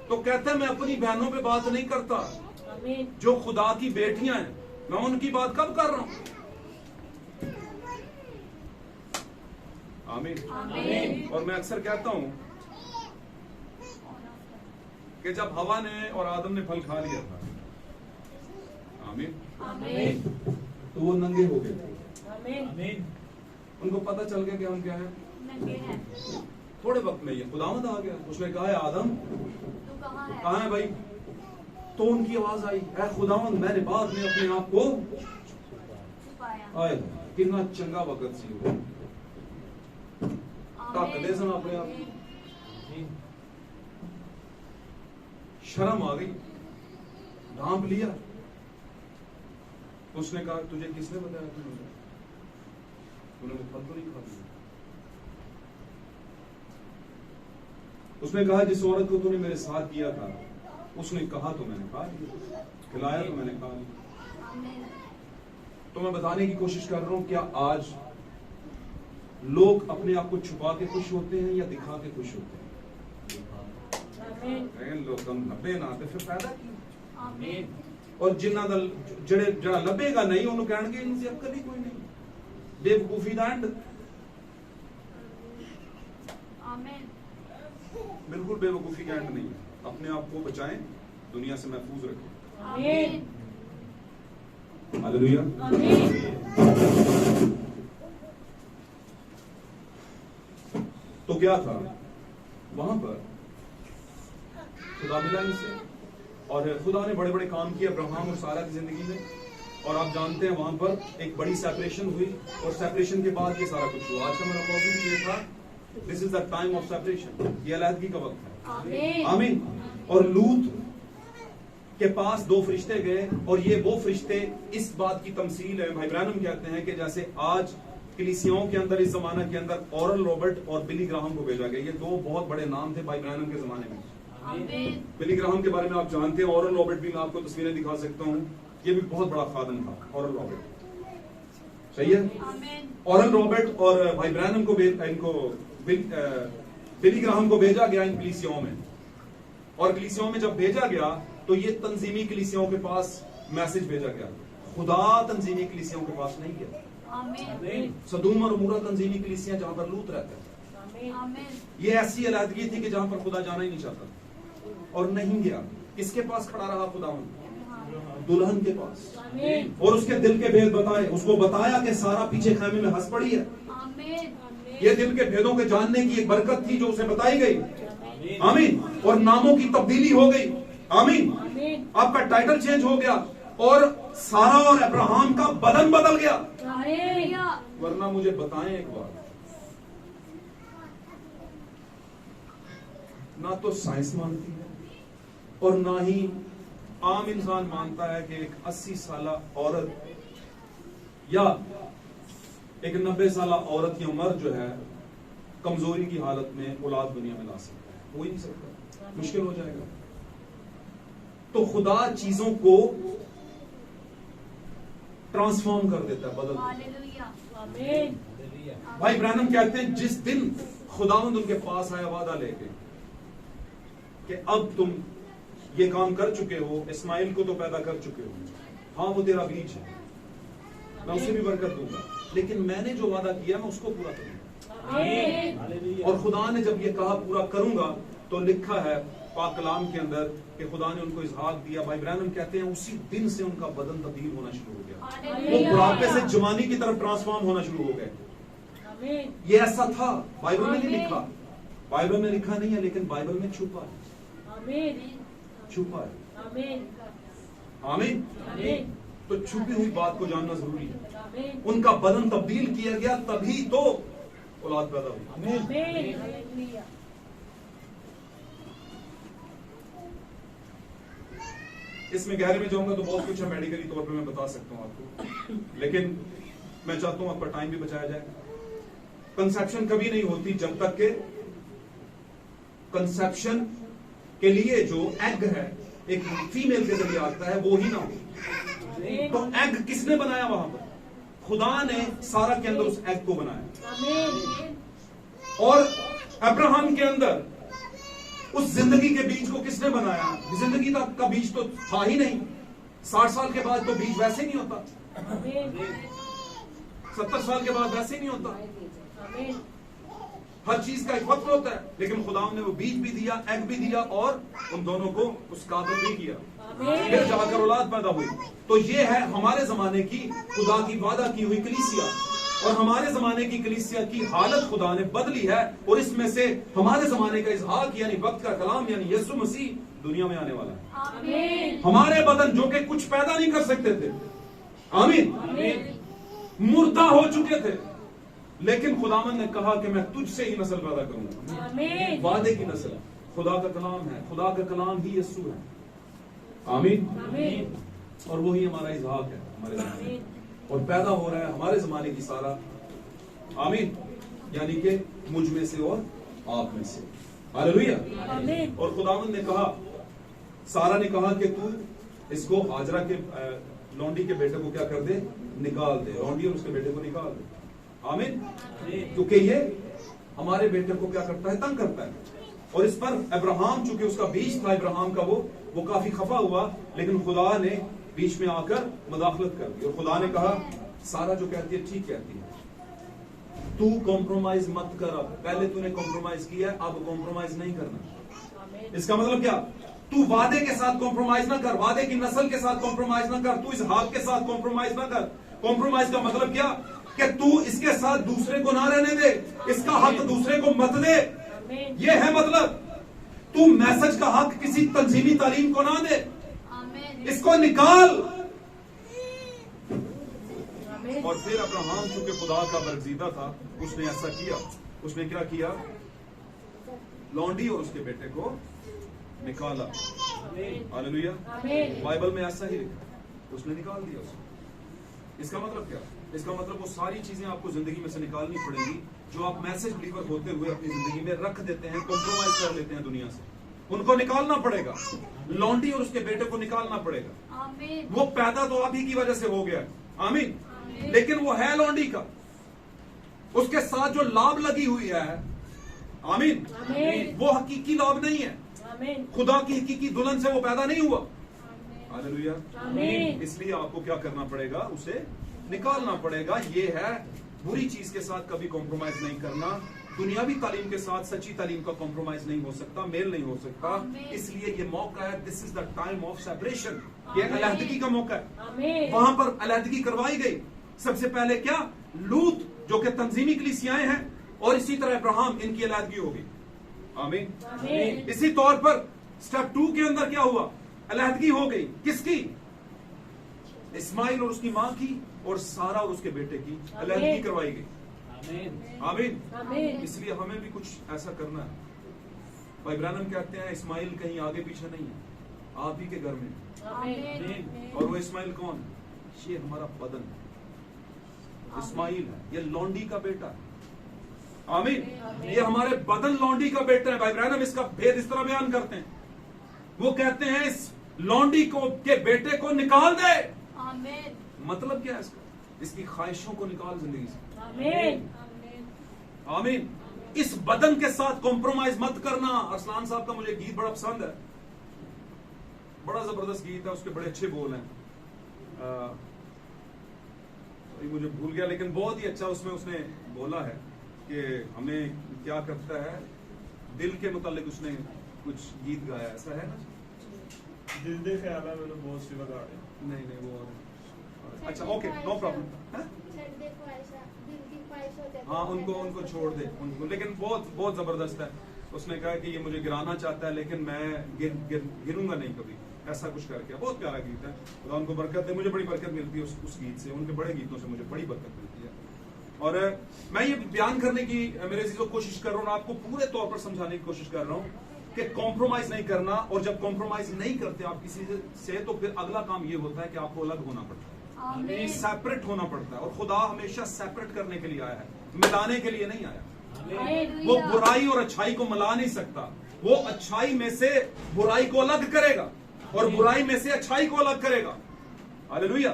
तो कहता है मैं अपनी बहनों पे बात नहीं करता, जो खुदा की बेटियां हैं मैं उनकी बात कब कर रहा हूं। आमीन। और मैं अक्सर कहता हूं कि जब हवा ने और आदम ने फल खा लिया था, आमीन, तो वो नंगे हो गए थे। उनको पता चल गया कि हम क्या हैं, थोड़े वक्त में ये खुदावंद आ गया, उसने कहा है आदम तू कहाँ है भाई। तो उनकी आवाज आई, ऐ खुदावंद मैंने बाद में अपने आप को आए, कितना चंगा वक्त सी हो, ढक दे सन अपने आप, शर्म आ गई, ढांप लिया। उसने कहा तुझे किसने बताया तूने वो फल तो नहीं खा लिया। उसने कहा जिस औरत को तूने मेरे साथ किया था, उसने कहा तो मैंने खा लिया, खिलाया तो मैंने खा लिया। आमीन। तो मैं बताने की कोशिश कर रहा हूं, क्या आज लोग अपने आप को छुपा के खुश होते हैं या दिखा के खुश होते हैं? आमीन। लोग कम लभे ना ते फिर फायदा की? आमीन। और जिन्ना दा जड़ा लभेगा नहीं उन्होंने कहणगे इनसे अक्ल ही कोई नहीं, बेवकूफी दा एंड। आमीन। बिल्कुल बेवकूफी का एंड नहीं है। अपने आप को बचाएं, दुनिया से महफूज रखें। आमीन। हालेलुया। आमीन। तो क्या था वहां पर? खुदा मिला इनसे और खुदा ने बड़े बड़े काम किए अब्राहम और सारा की जिंदगी में। और आप जानते हैं वहां पर एक बड़ी सेपरेशन हुई और सेपरेशन के बाद ये सारा कुछ हुआ। आज का मेरा मौजूद ये था, this is the time of separation. ये अलहदगी का वक्त है। आमीन। आमीन। और लूत के पास दो फरिश्ते गए और ये वो फरिश्ते इस बात की तमसील है, भाई ब्रैनम कहते हैं कि जैसे आज कलीसियाओं के अंदर इस जमाना के अंदर ओरल रॉबर्ट और बिली ग्राहम को भेजा गया। ये दो बहुत बड़े नाम थे भाई ब्रैनम के जमाने में। आमीन। बिली ग्राहम के बारे में आप जानते हैं, ओरल रॉबर्ट भी मैं आपको तस्वीरें दिखा सकता हूँ। ये भी बहुत बड़ा खादम था ओरल रॉबर्ट, सही है। आमीन। ओरल रॉबर्ट और भाई ब्रैनम को बिली ग्राहम को भेजा गया इन कलीसियाओं में। और कलीसियाओं में जब भेजा गया तो ये तंजीमी कलीसियाओं के पास मैसेज भेजा गया। खुदा तंजीमी कलीसियाओं के पास नहीं गया। आमीन। सदूम और उमूरा तंजीमी कलीसियां जहां पर लूत रहता है। आमीन। ये ऐसी अलहदगी थी कि जहां पर खुदा जाना ही नहीं चाहता और नहीं गया। किसके पास खड़ा रहा खुदा? दुल्हन के पास। आमीन। और उसके दिल के भेद बताए, उसको बताया कि सारा पीछे खैमे में हंस पड़ी है। आमीन। ये दिल के भेदों के जानने की एक बरकत थी जो उसे बताई गई। आमीन। और नामों की तब्दीली हो गई। आमीन। आमीन। आपका टाइटल चेंज हो गया और सारा और अब्राहम का बदन बदल गया। आमीन। वरना मुझे बताएं एक बार, ना तो साइंस मानती है और ना ही आम इंसान मानता है कि एक 80 साल औरत या एक 90 साल औरत की उम्र जो है कमजोरी की हालत में औलाद दुनिया में ला सकता है। हो ही नहीं सकता, मुश्किल हो जाएगा। तो खुदा चीजों को ट्रांसफॉर्म कर देता है, बदल देता है। हालेलुया। आमीन। भाई ब्रैनम कहते हैं जिस दिन खुदावंद उनके पास आया वादा लेके कि अब तुम ये काम कर चुके हो, इस्माइल को तो पैदा कर चुके हो, हाँ वो तेरा बीज है, मैं उसे भी बरकत दूंगा, लेकिन मैंने जो वादा किया मैं उसको पूरा करूंगा। आमीन। और खुदा ने जब ये कहा पूरा करूंगा तो लिखा है पाक कलाम के अंदर कि खुदा ने उनको इसहाक दिया। भाई ब्रैनम कहते हैं उसी दिन से उनका बदन तब्दील होना शुरू हो गया। वो बुढ़ापे से जवानी की तरफ ट्रांसफॉर्म होना शुरू हो गए। आमीन। ये ऐसा था, बाइबल में नहीं लिखा, बाइबल में लिखा नहीं है, लेकिन बाइबल में छुपा है, आमीन। छुपा है। आमीन। आमीन। आमीन। तो छुपी हुई बात को जानना जरूरी है। आमीन। उनका बदन तब्दील किया गया तभी तो औलाद पैदा हुई। आमीन। हालेलुया। इसमें गहरे में जाऊंगा तो बहुत कुछ है, मेडिकली तौर पे मैं बता सकता हूं आपको, लेकिन मैं चाहता हूं आपका टाइम भी बचाया जाए। कंसेप्शन कभी नहीं होती जब तक के कंसेप्शन के लिए जो एग है एक फीमेल के जरिए आता है वो ही ना हो। तो एग किसने बनाया? वहां पर खुदा ने सारा के अंदर उस एग को बनाया। आमीन। और अब्राहम के अंदर उस जिंदगी के बीज को किसने बनाया? जिंदगी का बीज तो था ही नहीं। 60 साल के बाद तो बीज वैसे नहीं होता, आमीन। 70 साल के बाद वैसे नहीं होता। आमीन। हर चीज का एक वक्त होता है, लेकिन खुदा ने वो बीज भी दिया, एग भी दिया और उन दोनों को उस काबिल भी किया, फिर जाकर औलाद पैदा हुई। तो ये है हमारे जमाने की खुदा की वादा की हुई कलीसिया, और हमारे जमाने की कलीसिया की हालत खुदा ने बदली है। और इसमें से हमारे जमाने का इसहाक यानी वक्त का कलाम यानी यीशु मसीह दुनिया में आने वाला है। आमीन। हमारे बदन जो कि कुछ पैदा नहीं कर सकते थे, आमीन, आमीन। मुर्दा हो चुके थे, लेकिन खुदावन ने कहा कि मैं तुझसे ही नस्ल पैदा करूंगा। आमीन। वादे की नस्ल खुदा का कलाम है, खुदा का कलाम ही यीशु है। आमीन। आमीन। और वही हमारा इसहाक है हमारे जमाने में, और पैदा हो रहा है हमारे जमाने की सारा। आमीन। यानी कि मुझ में से और आप में से। हालेलुया। आमीन। और खुदावंद ने कहा, सारा ने कहा कि तू इसको हाजरा के लौंडी के बेटे को क्या कर दे, निकाल दे, लौंडी और उसके बेटे को निकाल दे। आमीन। क्योंकि ये हमारे बेटे को क्या करता है, तंग करता है। और इस पर अब्राहम, चूंकि उसका बीज था इब्राहिम का, वो काफी खफा हुआ, लेकिन खुदा ने बीच में आकर मदाखलत कर दी और खुदा ने कहा, सारा जो कहती है ठीक कहती है, तू कॉम्प्रोमाइज मत कर। अब पहले तूने कॉम्प्रोमाइज किया है, अब कॉम्प्रोमाइज नहीं करना। इसका मतलब क्या, तू वादे के साथ कॉम्प्रोमाइज ना कर, वादे की नस्ल के साथ कॉम्प्रोमाइज ना कर, तू इस हाथ के साथ कॉम्प्रोमाइज ना कर। कॉम्प्रोमाइज का मतलब क्या, कि तू इसके साथ दूसरे को ना रहने दे, इसका हक दूसरे को मत दे। ये है मतलब, तू मैसेज का हक किसी तंजीमी तालीम को ना दे, इसको निकाल। और फिर अब्राहम चूंकि खुदा का बरगजीदा था, उसने ऐसा किया। उसने क्या किया, लौंडी और उसके बेटे को निकाला। हालेलुया। बाइबल में ऐसा ही लिखा, उसने निकाल दिया उसको। इसका मतलब क्या, इसका मतलब वो सारी चीजें आपको जिंदगी में से निकालनी पड़ेगी जो आप मैसेज बिलीवर होते हुए अपनी जिंदगी में रख देते हैं, कॉम्प्रोमाइज कर लेते हैं दुनिया से, उनको निकालना पड़ेगा। लौंडी और उसके बेटे को निकालना पड़ेगा। वो पैदा तो आप ही की वजह से हो गया, आमीन, लेकिन वो है लौंडी का, उसके साथ जो लाभ लगी हुई है, आमीन, वो हकीकी लाभ नहीं है, खुदा की हकीकी दुल्हन से वो पैदा नहीं हुआ। हालेलुया। इसलिए आपको क्या करना पड़ेगा, उसे निकालना पड़ेगा। ये है बुरी चीज के साथ कभी कॉम्प्रोमाइज नहीं करना, दुनियावी तालीम के साथ सच्ची तालीम का कॉम्प्रोमाइज नहीं हो सकता, मेल नहीं हो सकता। इसलिए ये मौका है, this is the time of separation, ये अलहदगी का मौका है। वहां पर अलहदगी करवाई गई। सबसे पहले क्या, लूत जो कि तंजीमी कलीसियाएं हैं, और इसी तरह अब्राहम, इनकी अलहदगी होगी। आमीन। इसी तौर पर स्टेप 2 के अंदर क्या हुआ, अलहदगी हो गई। किसकी, इस्माइल और उसकी मां की, और सारा और उसके बेटे की अलहदगी करवाई गई। आमीन। इसलिए हमें भी कुछ ऐसा करना है। भाई ब्रैनम कहते हैं, इस्माइल कहीं आगे पीछे नहीं है, आप ही के घर में। और वो इस्माइल कौन है, ये हमारा बदन इस्माइल है, ये लौंडी का बेटा है। आमीन। ये हमारे बदन लौंडी का बेटा है। भाई ब्रैनम इसका भेद इस तरह बयान करते हैं, वो कहते हैं इस लौंडी को के बेटे को निकाल दे। मतलब क्या है इसका, इसकी ख्वाहिशों को निकाल जिंदगी से। आमीन। इस बदन के साथ कॉम्प्रोमाइज मत करना। अरसलान साहब का मुझे गीत बड़ा पसंद है, बड़ा जबरदस्त गीत है, उसके बड़े अच्छे बोल हैं, मुझे भूल गया, लेकिन बहुत ही अच्छा उसमें उसने बोला है कि हमें क्या करता है, दिल के मुतालिक उसने कुछ गीत गाया, ऐसा है ना, दिल दे ख्याल है, मैंने बहुत सी बता रहे। नहीं वो अच्छा, ओके, नो प्रॉब्लम। हाँ, उनको छोड़ दे उनको, लेकिन बहुत जबरदस्त है। उसने कहा कि ये मुझे गिराना चाहता है, लेकिन मैं गिरूंगा नहीं कभी, ऐसा कुछ करके। बहुत प्यारा गीत है, खुदा उनको बरकत दे। मुझे बड़ी बरकत मिलती है उस गीत से, उनके बड़े गीतों से मुझे बड़ी बरकत मिलती है। और मैं ये बयान करने की मेरे से कोशिश कर रहा हूँ, आपको पूरे तौर पर समझाने की कोशिश कर रहा हूँ कि कॉम्प्रोमाइज नहीं करना। और जब कॉम्प्रोमाइज नहीं करते आप किसी से, तो फिर अगला काम ये होता है कि आपको अलग होना पड़ता है, सेपरेट होना पड़ता है। और खुदा हमेशा सेपरेट करने के लिए आया है, मिलाने के लिए नहीं आया। वो बुराई और अच्छाई को मिला नहीं सकता, वो अच्छाई में से बुराई को अलग करेगा और बुराई में से अच्छाई को अलग करेगा। हालेलुया।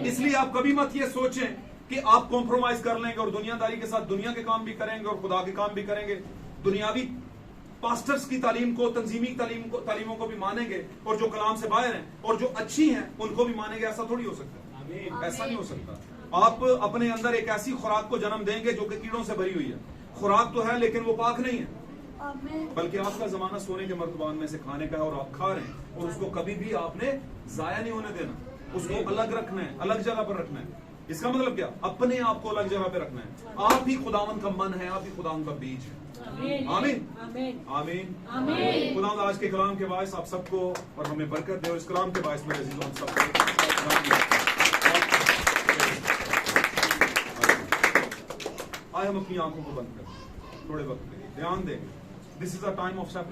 इसलिए आप कभी मत ये सोचें कि आप कॉम्प्रोमाइज कर लेंगे और दुनियादारी के साथ दुनिया के काम भी करेंगे और खुदा के काम भी करेंगे, दुनियावी पास्टर्स की तालीम को, तंजीमी तालीमों को भी मानेंगे, और जो कलाम से बाहर हैं और जो अच्छी हैं उनको भी मानेंगे। ऐसा थोड़ी हो सकता है, ऐसा नहीं हो सकता। आप अपने अंदर एक ऐसी खुराक को जन्म देंगे जो कि कीड़ों से भरी हुई है। खुराक तो है लेकिन वो पाक नहीं है, बल्कि आपका जमाना सोने के मर्तबान में से खाने का है और आप खा रहे हैं, और उसको कभी भी आपने जाया नहीं होने देना, उसको अलग रखना है, अलग जगह पर रखना है। इसका मतलब क्या, अपने आप को अलग जगह पे रखना है। आप ही खुदावन का मन है, आप ही खुदावन का बीज है। आमीन आमीन आमीन। खुदावन आज के कलाम के बायस आप सबको और हमें बरकत दे, और इस कलाम के बायस मेरे अजीजों हम सबको आए हम अपनी आंखों को बंद करें थोड़े वक्त के लिए, ध्यान दें। This is a time of separation.